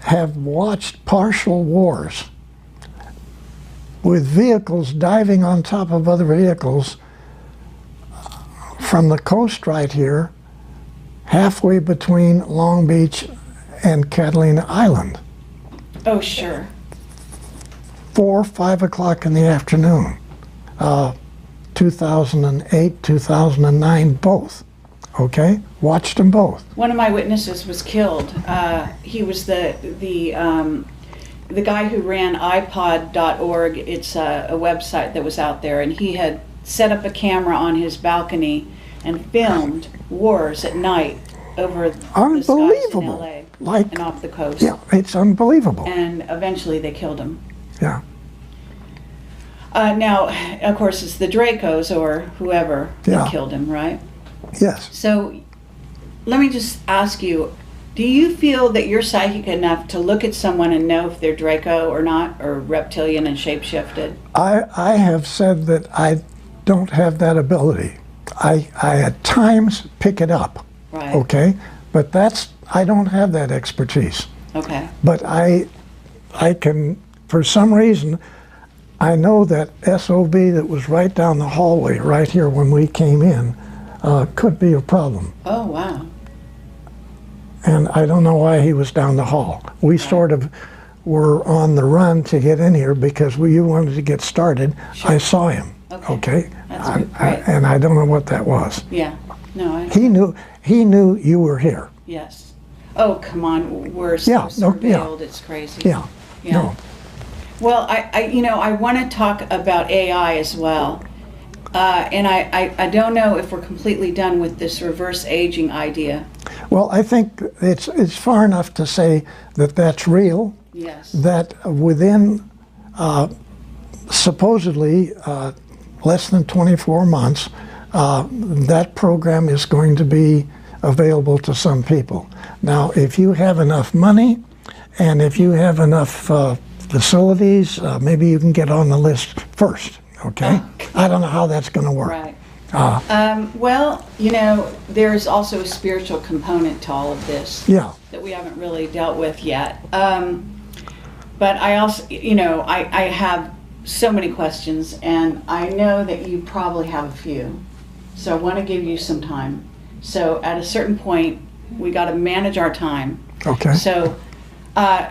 A: have watched partial wars with vehicles diving on top of other vehicles from the coast right here, halfway between Long Beach and Catalina Island.
B: Oh, sure.
A: 4 or 5 o'clock in the afternoon. 2008, 2009, both. Okay? Watched them both.
B: One of my witnesses was killed. He was the guy who ran iPod.org. It's a website that was out there, and he had set up a camera on his balcony and filmed wars at night over the skies in LA and off the coast.
A: Yeah, it's unbelievable.
B: And eventually they killed him.
A: Yeah.
B: Now, of course, it's the Dracos or whoever that killed him, right?
A: Yes.
B: So let me just ask you, do you feel that you're psychic enough to look at someone and know if they're Draco or not, or reptilian and shapeshifted?
A: I have said that I don't have that ability. I at times pick it up.
B: Right.
A: Okay? But I don't have that expertise.
B: Okay.
A: But I can, for some reason, I know that SOB that was right down the hallway, right here when we came in, could be a problem.
B: Oh, wow.
A: And I don't know why he was down the hall. We sort of were on the run to get in here because you wanted to get started. Sure. I saw him. Okay?
B: That's great.
A: And I don't know what that was.
B: Yeah. No,
A: He knew you were here.
B: Yes. Oh, come on. We're so surveilled. It's crazy.
A: Yeah. No.
B: Well, I want to talk about AI as well. And I don't know if we're completely done with this reverse aging idea.
A: Well, I think it's far enough to say that that's real.
B: Yes.
A: That within supposedly less than 24 months, that program is going to be available to some people. Now, if you have enough money and if you have enough facilities, maybe you can get on the list first. Okay? I don't know how that's going to work.
B: Right. Well, there's also a spiritual component to all of this that we haven't really dealt with yet. But I also, I have so many questions, and I know that you probably have a few. So I want to give you some time. So at a certain point, we got to manage our time.
A: Okay.
B: So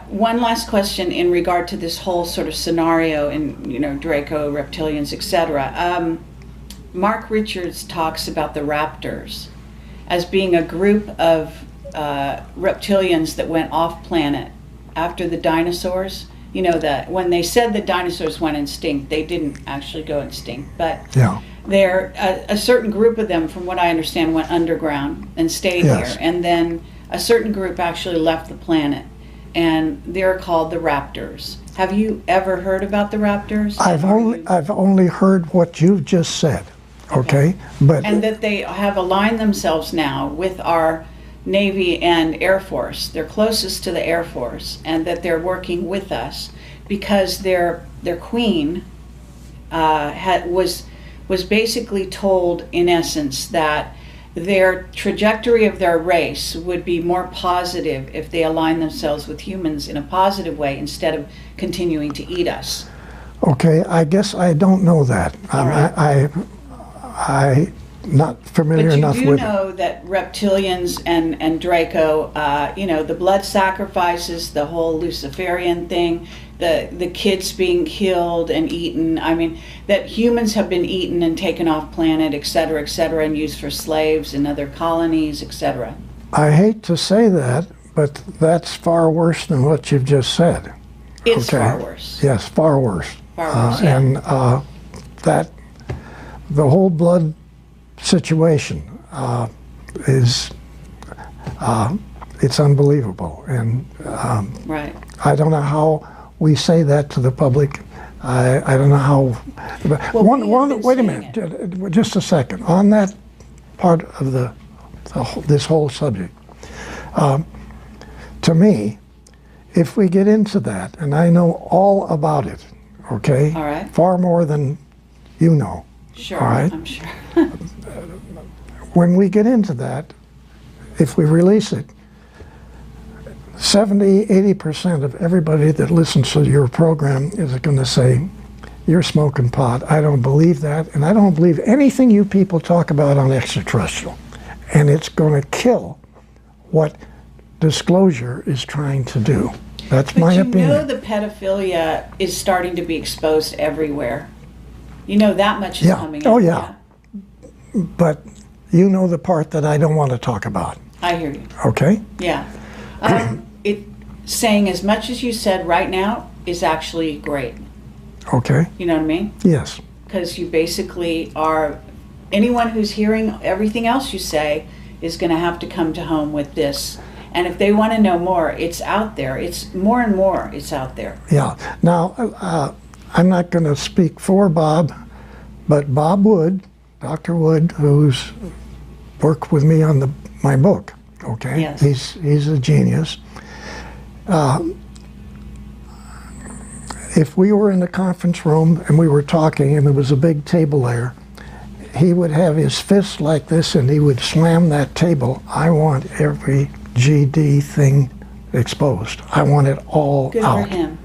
B: one last question in regard to this whole sort of scenario in, Draco, reptilians, etc. Mark Richards talks about the raptors as being a group of reptilians that went off planet after the dinosaurs. That when they said that dinosaurs went extinct, they didn't actually go extinct, but they're a certain group of them, from what I understand, went underground and stayed here, and then a certain group actually left the planet, and they're called the raptors. Have you ever heard about the raptors?
A: I've only heard what you've just said. Okay,
B: and that they have aligned themselves now with our Navy and Air Force. They're closest to the Air Force, and that they're working with us because their queen was basically told, in essence, that their trajectory of their race would be more positive if they align themselves with humans in a positive way instead of continuing to eat us.
A: Okay, I guess I don't know that. I'm not familiar enough with it.
B: But you do know that reptilians and Draco, the blood sacrifices, the whole Luciferian thing, the kids being killed and eaten. I mean, that humans have been eaten and taken off planet, et cetera, and used for slaves in other colonies, etc.
A: I hate to say that, but that's far worse than what you've just said.
B: It's far worse.
A: Yes, far worse.
B: Far worse, yeah.
A: And that the whole blood situation is it's unbelievable, and
B: right.
A: I don't know how we say that to the public. I don't know how.
B: Well,
A: wait a minute, just a second. On that part of this whole subject, to me, if we get into that, and I know all about it, okay?
B: All right.
A: Far more than you know.
B: Sure,
A: all right?
B: I'm sure.
A: When we get into that, if we release it, 70–80% of everybody that listens to your program is going to say, you're smoking pot. I don't believe that, and I don't believe anything you people talk about on extraterrestrial. And it's going to kill what disclosure is trying to do. That's my opinion.
B: But you know the pedophilia is starting to be exposed everywhere. You know that much is coming out.
A: Oh, yeah. But you know the part that I don't want to talk about.
B: I hear you.
A: Okay?
B: Yeah. Saying as much as you said right now is actually great.
A: Okay.
B: You know what I mean?
A: Yes.
B: Because you basically are, anyone who's hearing everything else you say is going to have to come to home with this. And if they want to know more, it's out there. It's more and more, it's out there.
A: Yeah. Now, I'm not going to speak for Bob, but Bob Wood, Dr. Wood, who's worked with me on my book, okay?
B: Yes.
A: He's a genius. If we were in the conference room and we were talking and there was a big table there, he would have his fist like this and he would slam that table. I want every GD thing exposed. I want it all
B: Good
A: out.
B: for him.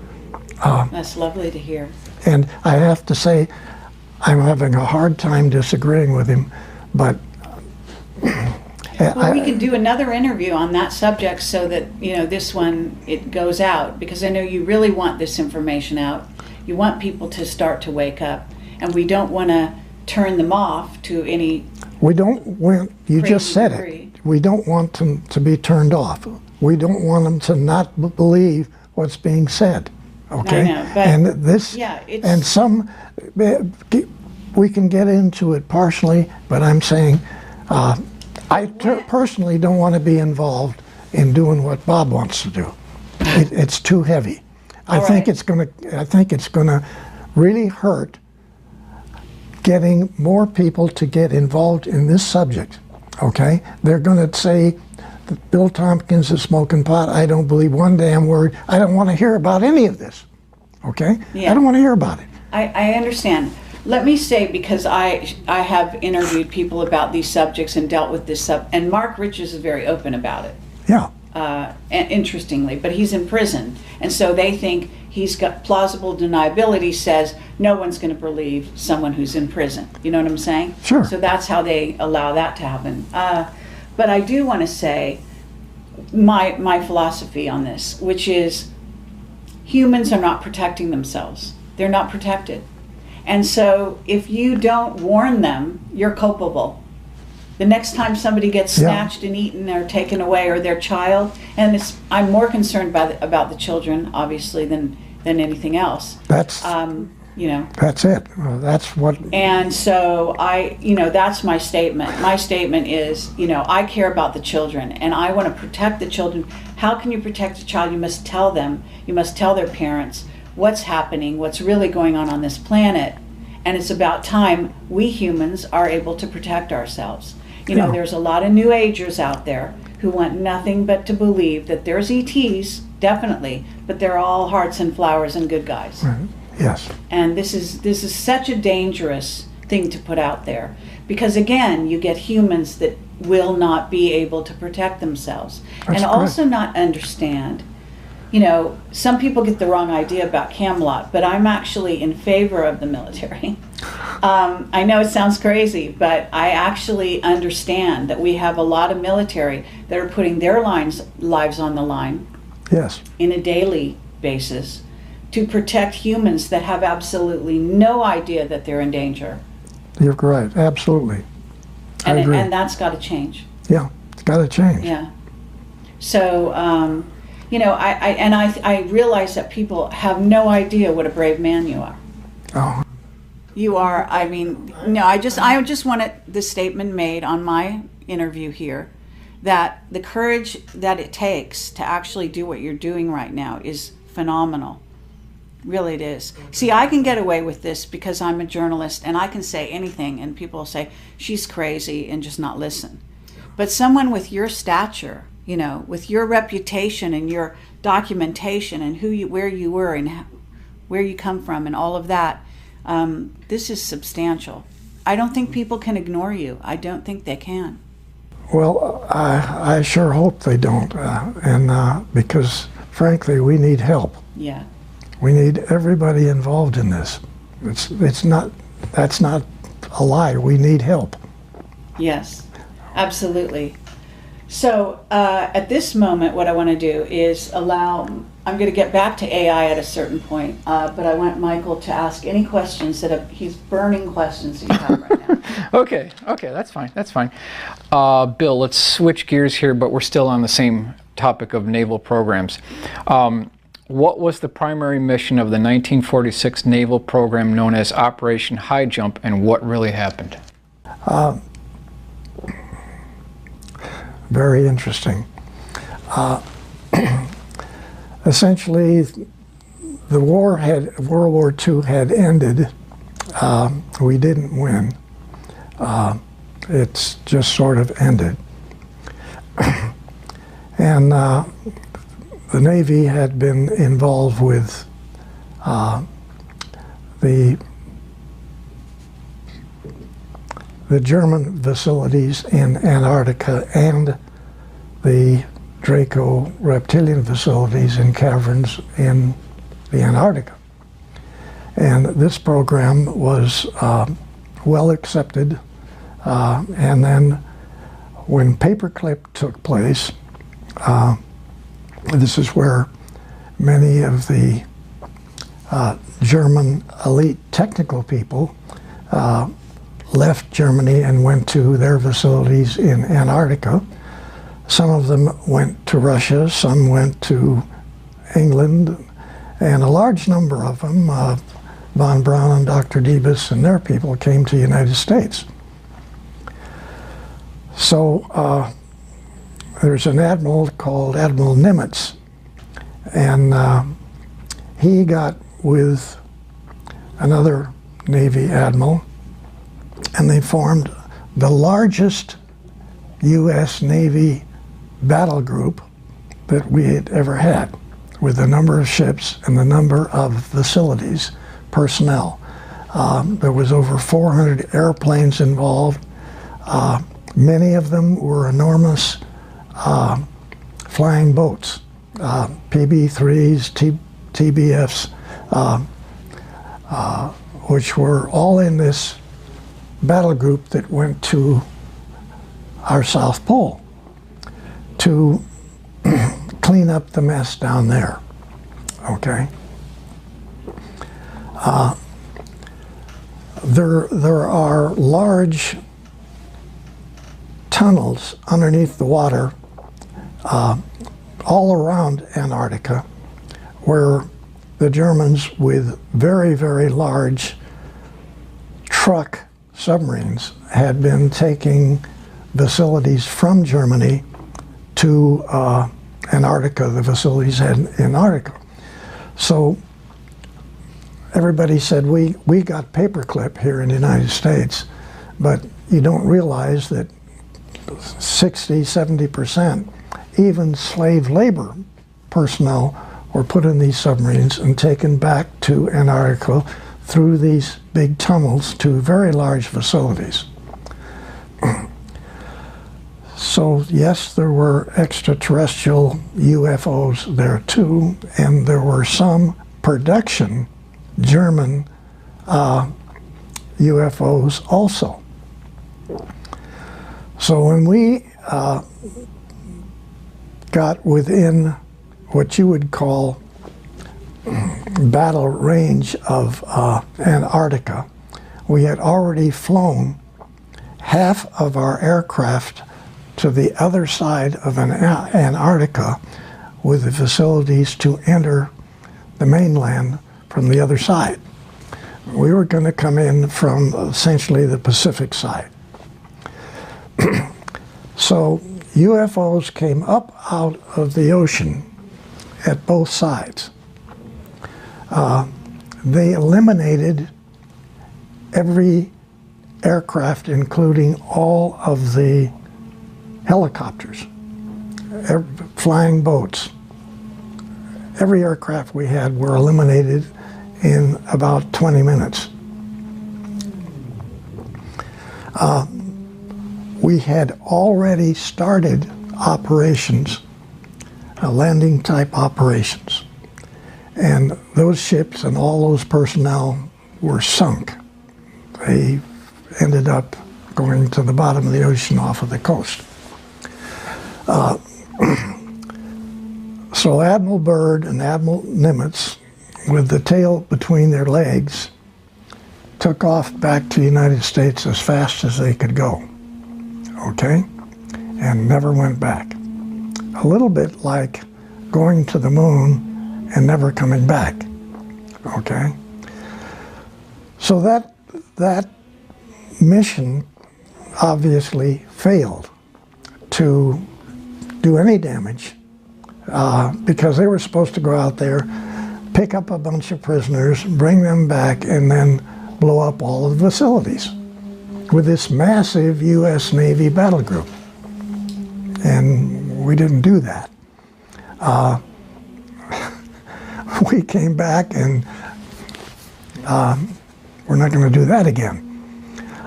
B: That's lovely to hear.
A: And I have to say, I'm having a hard time disagreeing with him, but
B: Well, we can do another interview on that subject so that, you know, this one, it goes out, because I know you really want this information out. You want people to start to wake up, and we don't want to turn them off to any...
A: we don't want, you just said
B: degree.
A: it, we don't want them to be turned off. We don't want them to not believe what's being said, okay?
B: I know, but
A: and this,
B: yeah, it's...
A: and some, we can get into it partially, but I'm saying, I personally don't want to be involved in doing what Bob wants to do. It's too heavy. I think it's going to really hurt getting more people to get involved in this subject. Okay, they're going to say that Bill Tompkins is smoking pot. I don't believe one damn word. I don't want to hear about any of this. Okay,
B: Yeah.
A: I don't want to hear about it.
B: I understand. Let me say, because I have interviewed people about these subjects and dealt with this and Mark Richards is very open about it.
A: Yeah.
B: Interestingly, but he's in prison, and so they think he's got plausible deniability, says no one's going to believe someone who's in prison. You know what I'm saying?
A: Sure.
B: So that's how they allow that to happen. But I do want to say my philosophy on this, which is humans are not protecting themselves. They're not protected. And so if you don't warn them, you're culpable. The next time somebody gets snatched and eaten or taken away, or their child, and I'm more concerned about the children, obviously, than anything else.
A: That's
B: you know.
A: That's it. That's what.
B: And so that's my statement. My statement is, I care about the children, and I want to protect the children. How can you protect a child? You must tell them. You must tell their parents what's happening, what's really going on this planet, and it's about time we humans are able to protect ourselves. There's a lot of New Agers out there who want nothing but to believe that there's ETs, definitely, but they're all hearts and flowers and good guys.
A: Right. Yes.
B: And this is such a dangerous thing to put out there, because again, you get humans that will not be able to protect themselves.
A: That's
B: and also not understand. Some people get the wrong idea about Camelot, but I'm actually in favor of the military. I know it sounds crazy, but I actually understand that we have a lot of military that are putting their lives on the line.
A: Yes.
B: In a daily basis to protect humans that have absolutely no idea that they're in danger.
A: You're right. Absolutely. I agree.
B: And that's got to change.
A: Yeah, it's got to change.
B: Yeah. So, I realize that people have no idea what a brave man you are.
A: Oh.
B: You are, I just wanted the statement made on my interview here that the courage that it takes to actually do what you're doing right now is phenomenal. Really it is. See, I can get away with this because I'm a journalist and I can say anything and people will say, she's crazy, and just not listen. But someone with your stature, with your reputation and your documentation and where you were and where you come from and all of that, this is substantial. I don't think people can ignore you. I don't think they can.
A: Well, I sure hope they don't, because frankly, we need help.
B: Yeah.
A: We need everybody involved in this. That's not a lie. We need help.
B: Yes, absolutely. So at this moment, what I want to do is I'm going to get back to AI at a certain point, but I want Michael to ask any questions he's burning questions that you have right now.
C: Okay, that's fine. Bill, let's switch gears here, but we're still on the same topic of naval programs. What was the primary mission of the 1946 naval program known as Operation High Jump, and what really happened?
A: Very interesting. Essentially, the World War II had ended. We didn't win. It's just sort of ended. And the Navy had been involved with the German facilities in Antarctica and the Draco Reptilian facilities in caverns in the Antarctica. And this program was well accepted. And then when paperclip took place, this is where many of the German elite technical people left Germany and went to their facilities in Antarctica. Some of them went to Russia, some went to England, and a large number of them, von Braun and Dr. Debus and their people, came to the United States. So there's an admiral called Admiral Nimitz, and he got with another Navy admiral, and they formed the largest U.S. Navy battle group that we had ever had, with the number of ships and the number of facilities, personnel. There was over 400 airplanes involved. Many of them were enormous flying boats, PB-3s, TBFs, which were all in this battle group that went to our South Pole to clean up the mess down there, okay? There are large tunnels underneath the water all around Antarctica where the Germans, with very, very large truck submarines, had been taking facilities from Germany to Antarctica, the facilities had in Antarctica. So everybody said, we got paperclip here in the United States, but you don't realize that 60, 70%, even slave labor personnel, were put in these submarines and taken back to Antarctica through these big tunnels to very large facilities. So yes, there were extraterrestrial UFOs there too, and there were some production German UFOs also. So when we got within what you would call battle range of Antarctica, we had already flown half of our aircraft to the other side of Antarctica with the facilities to enter the mainland from the other side. We were going to come in from essentially the Pacific side. So UFOs came up out of the ocean at both sides. They eliminated every aircraft, including all of the helicopters, flying boats, every aircraft we had were eliminated in about 20 minutes. We had already started operations, landing type operations. And those ships and all those personnel were sunk. They ended up going to the bottom of the ocean off of the coast. So Admiral Byrd and Admiral Nimitz, with the tail between their legs, took off back to the United States as fast as they could go, okay? And never went back. A little bit like going to the moon and never coming back, okay? So that mission obviously failed to do any damage because they were supposed to go out there, pick up a bunch of prisoners, bring them back, and then blow up all of the facilities with this massive U.S. Navy battle group. And we didn't do that. We came back and we're not going to do that again.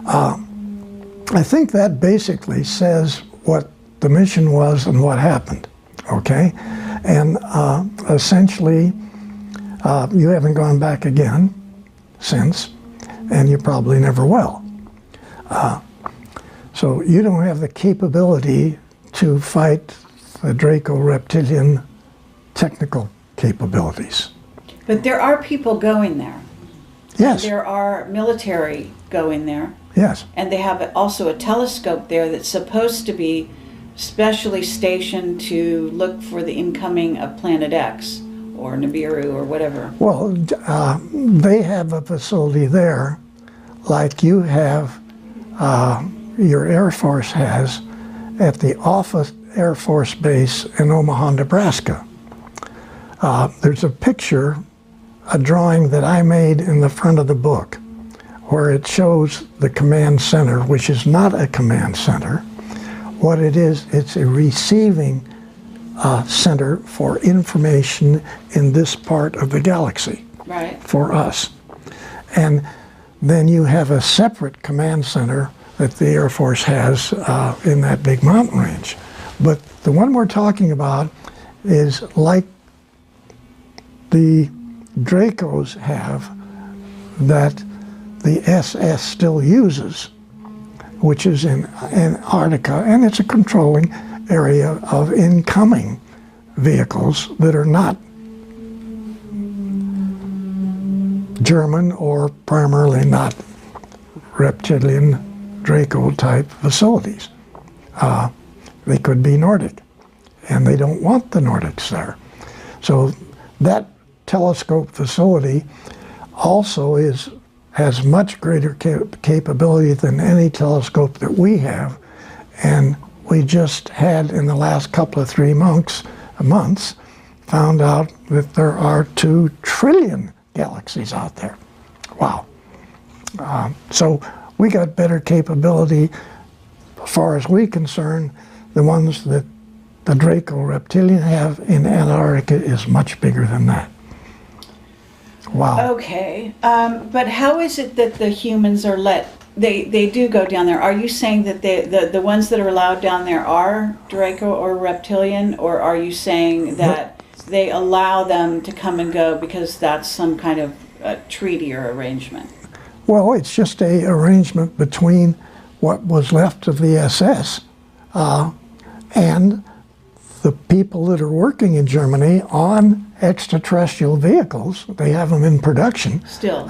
A: I think that basically says what the mission was and what happened, okay? And essentially, you haven't gone back again since, and you probably never will. So you don't have the capability to fight the Draco Reptilian technical capabilities.
B: But there are people going there.
A: Yes.
B: There are military going there.
A: Yes.
B: And they have also a telescope there that's supposed to be specially stationed to look for the incoming of Planet X or Nibiru or whatever.
A: Well, they have a facility there like you have, your Air Force has at the Offutt Air Force Base in Omaha, Nebraska. There's a picture, a drawing that I made in the front of the book where it shows the command center, which is not a command center. What it is, it's a receiving center for information in this part of the galaxy,
B: right,
A: for us. And then you have a separate command center that the Air Force has in that big mountain range. But the one we're talking about is like the Dracos have that the SS still uses, which is in Antarctica, and it's a controlling area of incoming vehicles that are not German or primarily not reptilian Draco type facilities. They could be Nordic, and they don't want the Nordics there. So that telescope facility also has much greater capability than any telescope that we have, and we just had in the last couple of 3 months found out that there are 2 trillion galaxies out there. Wow. So we got better capability as far as we're concerned. The ones that the Draco Reptilian have in Antarctica is much bigger than that. Wow.
B: Okay, but how is it that the humans are they do go down there? Are you saying that the ones that are allowed down there are Draco or Reptilian, or are you saying that they allow them to come and go because that's some kind of treaty or arrangement?
A: Well, it's just a arrangement between what was left of the SS and the people that are working in Germany on extraterrestrial vehicles. They have them in production. Still.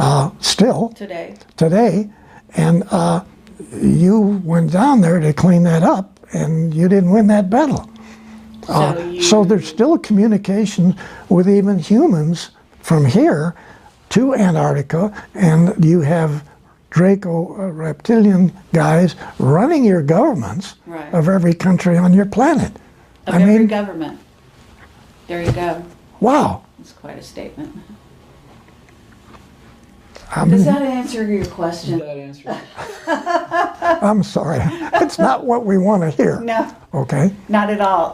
A: Today. And you went down there to clean that up, and you didn't win that battle. So there's still communication with even humans from here to Antarctica, and you have Draco Reptilian guys running your governments of every country on your planet.
B: Of every government. There you go.
A: Wow.
B: That's quite a statement.
A: Does
B: that answer your question?
C: That answers.
A: I'm sorry. It's not what we want to hear.
B: No.
A: Okay.
B: Not at all.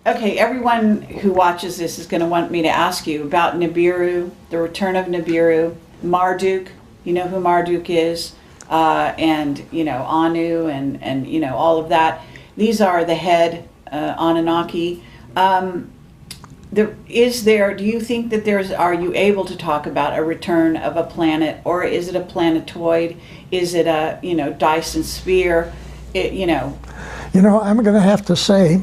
B: Okay, everyone who watches this is going to want me to ask you about Nibiru, the return of Nibiru, Marduk. You know who Marduk is, and you know Anu, and you know all of that. These are the head Anunnaki. Do you think that are you able to talk about a return of a planet, or is it a planetoid? Is it a, you know, Dyson sphere? You know,
A: I'm going to have to say,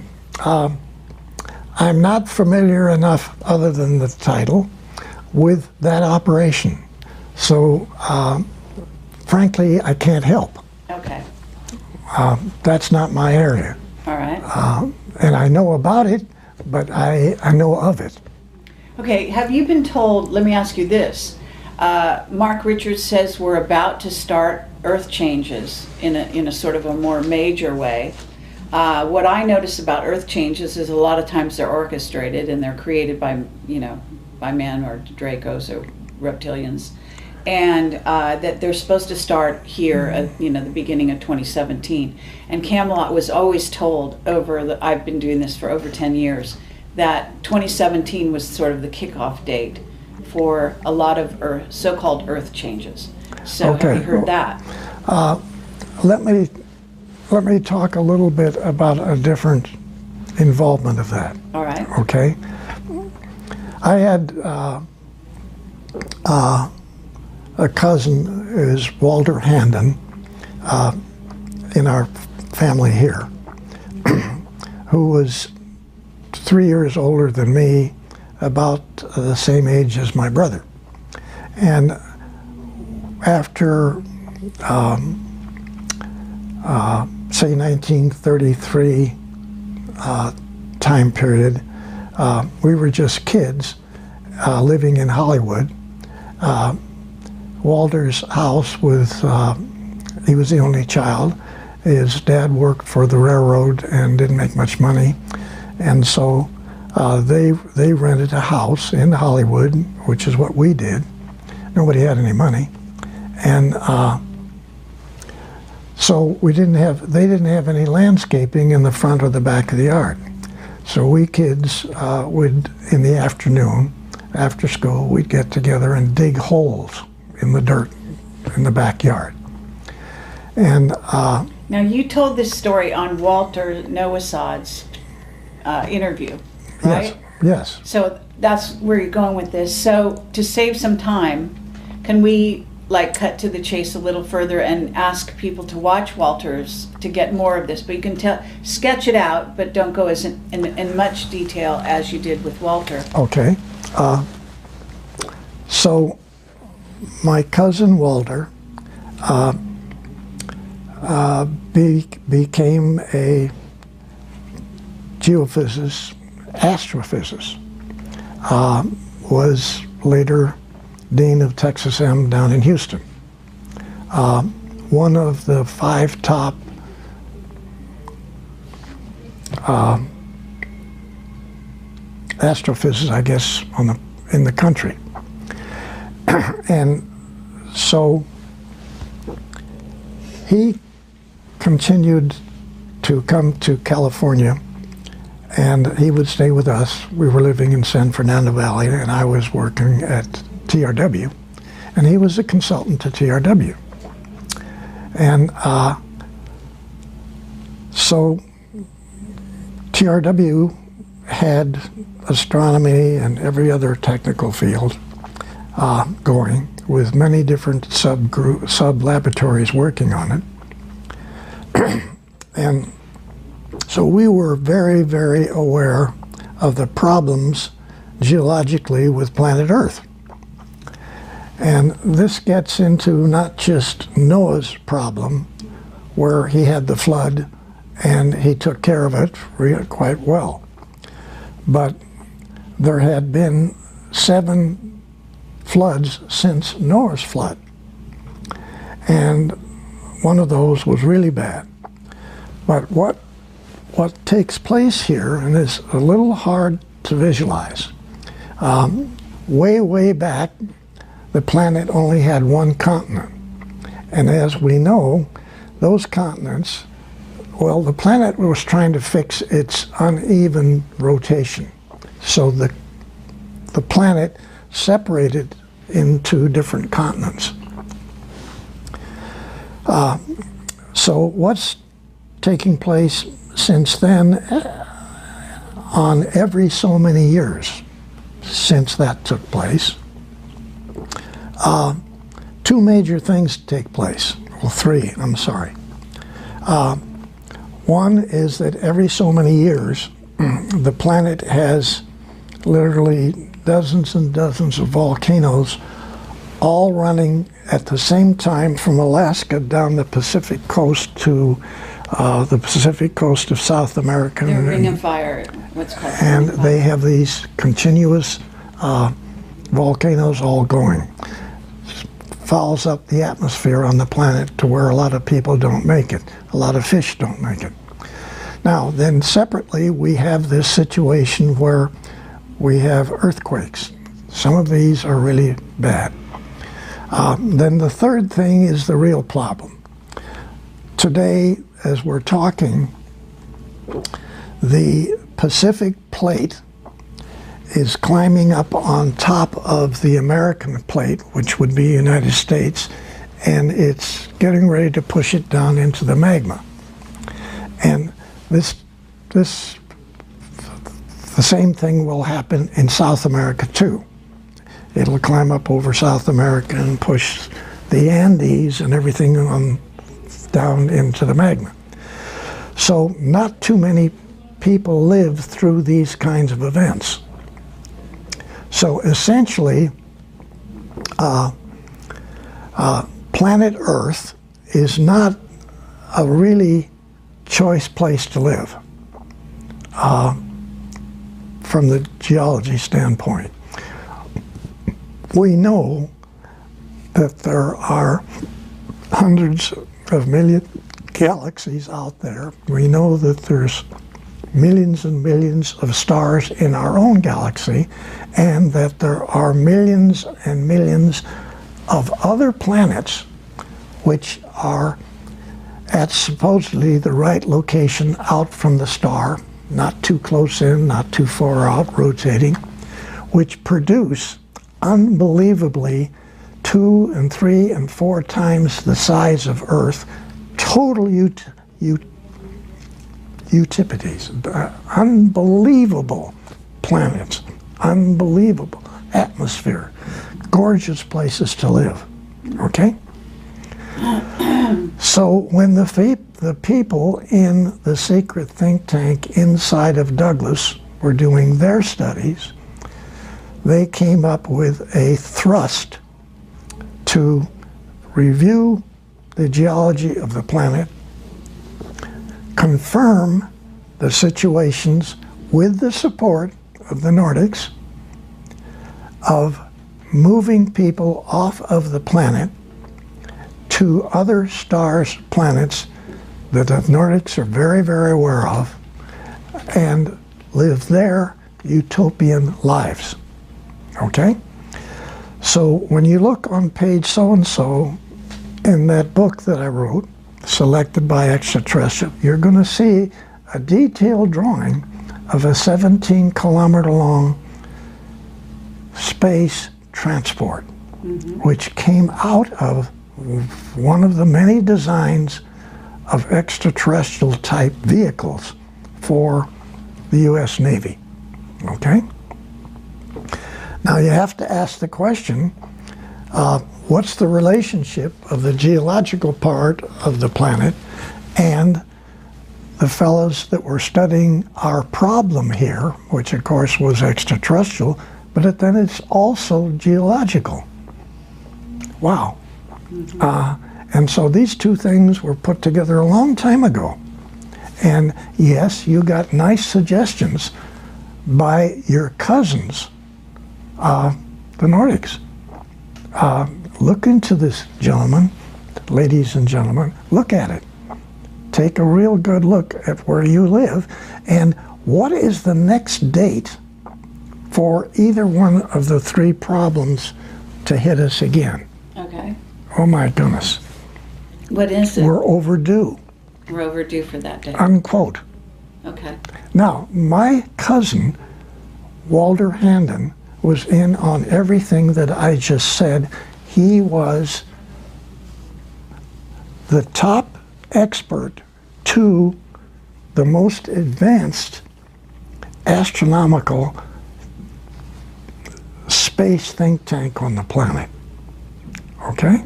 A: I'm not familiar enough, other than the title, with that operation. So, frankly, I can't help.
B: Okay.
A: That's not my area.
B: All right.
A: And I know about it, but I know of it.
B: Okay, have you been told, let me ask you this, Mark Richards says we're about to start Earth changes in a sort of a more major way. What I notice about Earth changes is a lot of times they're orchestrated and they're created by, you know, by men or Dracos or reptilians, and that they're supposed to start here at, you know, the beginning of 2017. And Camelot was always told I've been doing this for over 10 years, that 2017 was sort of the kickoff date for a lot of so-called Earth changes. So
A: Okay.
B: have you heard that?
A: Let me talk a little bit about a different involvement of that.
B: All right.
A: Okay. I had a cousin, is Walter Handon, in our family here, who was 3 years older than me, about the same age as my brother. And after, say, 1933 time period, we were just kids living in Hollywood. Walter's house was, he was the only child. His dad worked for the railroad and didn't make much money. And so they rented a house in Hollywood, which is what we did. Nobody had any money. And so they didn't have any landscaping in the front or the back of the yard. So we kids would, in the afternoon, after school, we'd get together and dig holes in the dirt in the backyard. And
B: Now you told this story on Walter Noasad's interview, right?
A: Yes.
B: So that's where you're going with this. So to save some time, can we like cut to the chase a little further and ask people to watch Walter's to get more of this? But you can sketch it out, but don't go as in much detail as you did with Walter.
A: Okay. So my cousin Walter became a geophysicist, astrophysicist, was later Dean of Texas M down in Houston. One of the 5 top astrophysicists, I guess, in the country. And so he continued to come to California, and he would stay with us. We were living in San Fernando Valley, and I was working at TRW, and he was a consultant to TRW. And so TRW had astronomy and every other technical field going, with many different sub-laboratories working on it. And so we were very, very aware of the problems geologically with planet Earth. And this gets into not just Noah's problem, where he had the flood and he took care of it quite well, but there had been 7 floods since Noah's flood, and one of those was really bad. But what takes place here, and is a little hard to visualize, way back, the planet only had one continent, and as we know, those continents Well, the planet was trying to fix its uneven rotation. So the planet separated into different continents. So what's taking place since then, on every so many years since that took place, two major things take place. Well, three, I'm sorry. One is that every so many years, the planet has literally dozens and dozens of volcanoes all running at the same time from Alaska down the Pacific coast to the Pacific coast of South America.
B: They're Ring of Fire, what's called.
A: And they have these continuous volcanoes all going. Fouls up the atmosphere on the planet to where a lot of people don't make it. A lot of fish don't make it. Now, then separately, we have this situation where we have earthquakes. Some of these are really bad. Then the third thing is the real problem. Today, as we're talking, the Pacific plate is climbing up on top of the American plate, which would be United States, and it's getting ready to push it down into the magma. And the same thing will happen in South America too. It'll climb up over South America and push the Andes and everything on down into the magma. So not too many people live through these kinds of events. So essentially, planet Earth is not a really choice place to live from the geology standpoint. We know that there are hundreds of million galaxies out there. We know that there's millions and millions of stars in our own galaxy, and that there are millions and millions of other planets which are at supposedly the right location out from the star, not too close in, not too far out, rotating, which produce unbelievably 2 and 3 and 4 times the size of Earth, total Eutippides, unbelievable planets, unbelievable atmosphere, gorgeous places to live, okay? So when the people in the secret think tank inside of Douglas were doing their studies, they came up with a thrust to review the geology of the planet, confirm the situations with the support of the Nordics of moving people off of the planet to other stars, planets that the Nordics are very, very aware of, and live their utopian lives. Okay? So when you look on page so-and-so in that book that I wrote, Selected by Extraterrestrial, you're going to see a detailed drawing of a 17-kilometer long space transport, which came out of one of the many designs of extraterrestrial type vehicles for the U.S. Navy. Okay? Now you have to ask the question, what's the relationship of the geological part of the planet and the fellows that were studying our problem here, which of course was extraterrestrial, but then it's also geological. Wow. And so these two things were put together a long time ago. And yes, you got nice suggestions by your cousins, the Nordics. Look into this, gentlemen, ladies and gentlemen, look at it. Take a real good look at where you live, and what is the next date for either one of the three problems to hit us again?
B: Okay.
A: Oh my goodness.
B: What is it?
A: We're overdue.
B: We're overdue for that day.
A: unquote.
B: Okay.
A: Now, my cousin, Walter Handon, was in on everything that I just said. He was the top expert to the most advanced astronomical space think tank on the planet. Okay?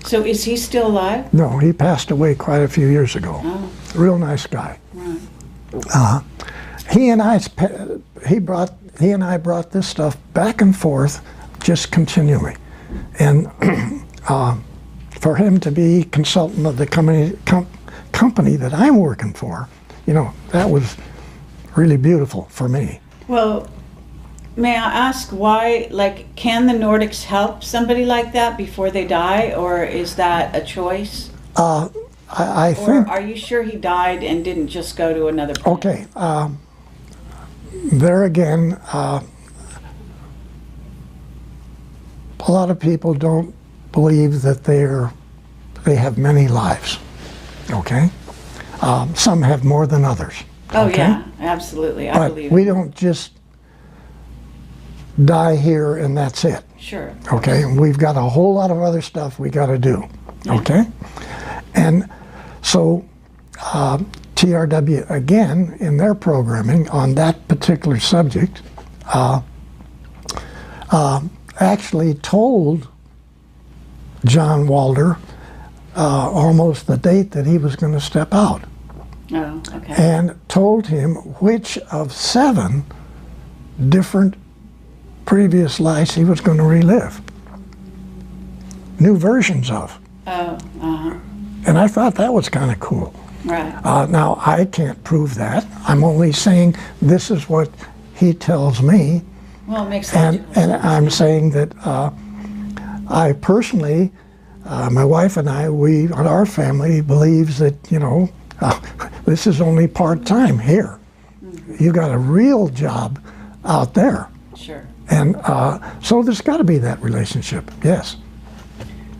B: So is he still alive?
A: No, he passed away quite a few years ago.
B: Oh,
A: Real nice guy.
B: right.
A: He and I brought this stuff back and forth just continually. And for him to be consultant of the company that I'm working for, you know, that was really beautiful for me.
B: Well, may I ask why, like, can the Nordics help somebody like that before they die, or is that a choice?
A: I
B: Or
A: think,
B: are you sure he died and didn't just go to another planet?
A: okay, there again, a lot of people don't believe that they have many lives, okay? Some have more than others.
B: Oh,
A: okay?
B: yeah, absolutely. I
A: But
B: believe
A: we
B: it.
A: don't just die here and that's it,
B: Sure.
A: okay? We've got a whole lot of other stuff we got to do, okay? And so TRW, again, in their programming on that particular subject, actually told John Walter almost the date that he was going to step out,
B: Oh, okay.
A: and told him which of 7 different previous lives he was going to relive. New versions of.
B: Oh, uh-huh.
A: And I thought that was kind of cool.
B: Right.
A: Now, I can't prove that. I'm only saying this is what he tells me.
B: Well, it makes
A: And,
B: sense.
A: and I'm saying that I personally, my wife and I, our family believes that, you know, this is only part-time here. You got a real job out there.
B: Sure.
A: And so there's got to be that relationship, yes.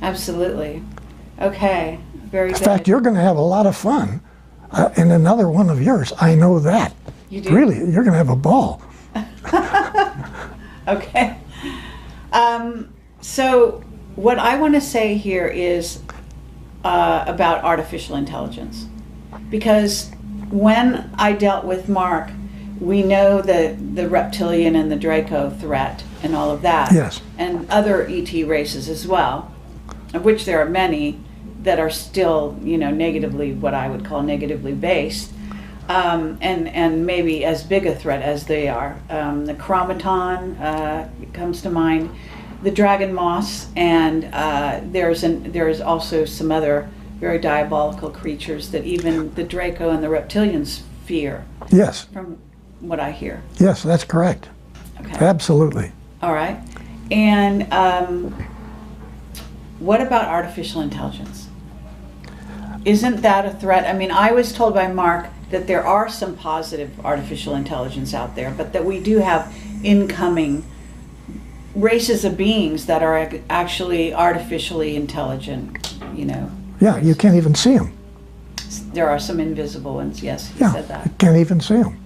B: Absolutely. Okay. Very
A: In
B: good.
A: fact, you're going to have a lot of fun in another one of yours. I know that.
B: You do?
A: Really, you're going to have a ball.
B: Okay. So what I want to say here is about artificial intelligence. Because when I dealt with Mark, we know the reptilian and the Draco threat and all of that.
A: Yes.
B: And other ET races as well, of which there are many that are still, you know, negatively, what I would call negatively based. And maybe as big a threat as they are. The chromaton comes to mind, the dragon moss, and there's also some other very diabolical creatures that even the Draco and the reptilians fear,
A: Yes,
B: from what I hear.
A: yes, that's correct.
B: Okay.
A: Absolutely.
B: All right. And what about artificial intelligence? Isn't that a threat? I mean, I was told by Mark that there are some positive artificial intelligence out there, but that we do have incoming races of beings that are actually artificially intelligent, you know.
A: Yeah, you can't even see them.
B: There are some invisible ones, yes, he
A: Yeah,
B: said that.
A: you can't even see them.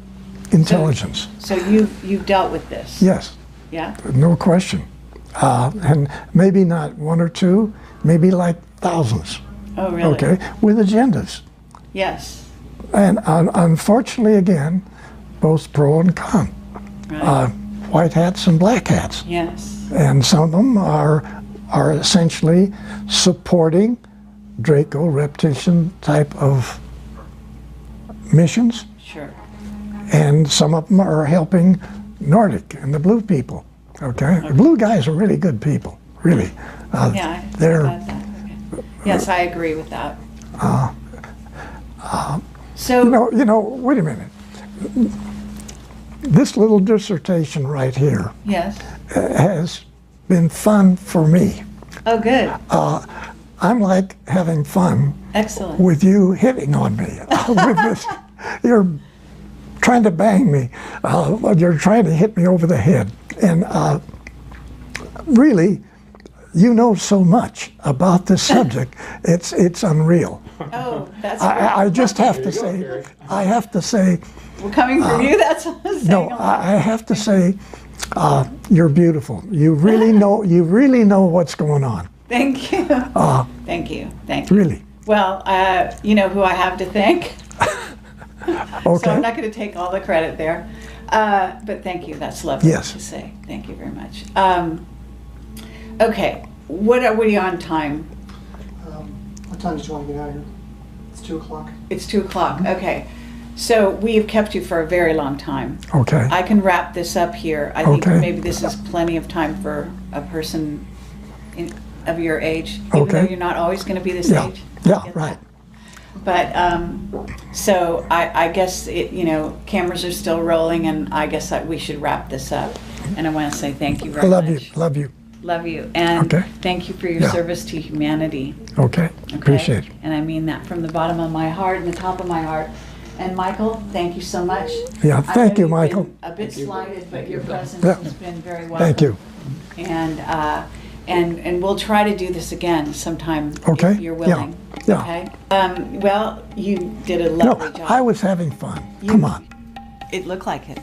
A: Intelligence.
B: So you've dealt with this?
A: Yes,
B: Yeah?
A: no question. And maybe not 1 or 2, maybe like thousands.
B: Oh, really?
A: Okay, with agendas.
B: Yes.
A: And unfortunately, again, both pro and con.
B: Right.
A: White hats and black hats.
B: Yes.
A: And some of them are essentially supporting Draco Reptilian type of missions,
B: Sure.
A: and some of them are helping Nordic and the blue people. Okay, the blue guys are really good people, really.
B: Yeah,
A: they're
B: got that. Okay. Yes, I agree with that. So,
A: you know. Wait a minute. This little dissertation right here
B: yes.
A: has been fun for me.
B: Oh, good.
A: I'm like having fun
B: Excellent.
A: with you hitting on me. With this, you're trying to bang me. You're trying to hit me over the head. And really, you know so much about this subject. It's unreal.
B: Oh, that's
A: I just have to say, I have to say,
B: well, coming from you, that's what I'm saying.
A: no, I have to say, you're beautiful. You really know what's going on.
B: Thank you. Thank you. Thank you.
A: Really.
B: Well, you know who I have to thank.
A: Okay.
B: So I'm not going to take all the credit there. But thank you. That's lovely
A: Yes.
B: to say. Thank you very much. Okay. What are we on time?
D: What time did you want to get out of here? It's 2 o'clock.
B: It's 2 o'clock. Okay. So we have kept you for a very long time.
A: Okay.
B: I can wrap this up here. I think
A: Okay.
B: maybe this is plenty of time for a person of your age, even
A: Okay.
B: though you're not always going to be this
A: Yeah.
B: age.
A: Yeah.
B: I get
A: Right.
B: that. But so I guess cameras are still rolling, and I guess we should wrap this up. And I want to say thank you
A: I
B: very
A: love
B: much.
A: you. Love you.
B: Love you, and
A: Okay.
B: thank you for your
A: Yeah.
B: service to humanity.
A: Okay.
B: Okay?
A: Appreciate it.
B: And I mean that from the bottom of my heart and the top of my heart. And Michael, thank you so much.
A: Yeah.
B: I
A: Thank
B: know
A: you,
B: you've been
A: Michael.
B: a bit slighted, but your presence
A: Yeah.
B: has been very welcome.
A: Thank you.
B: And we'll try to do this again sometime
A: Okay.
B: if you're willing.
A: Yeah.
B: Okay. Well, you did a
A: No,
B: lovely job.
A: I was having fun. Come on.
B: It looked like it.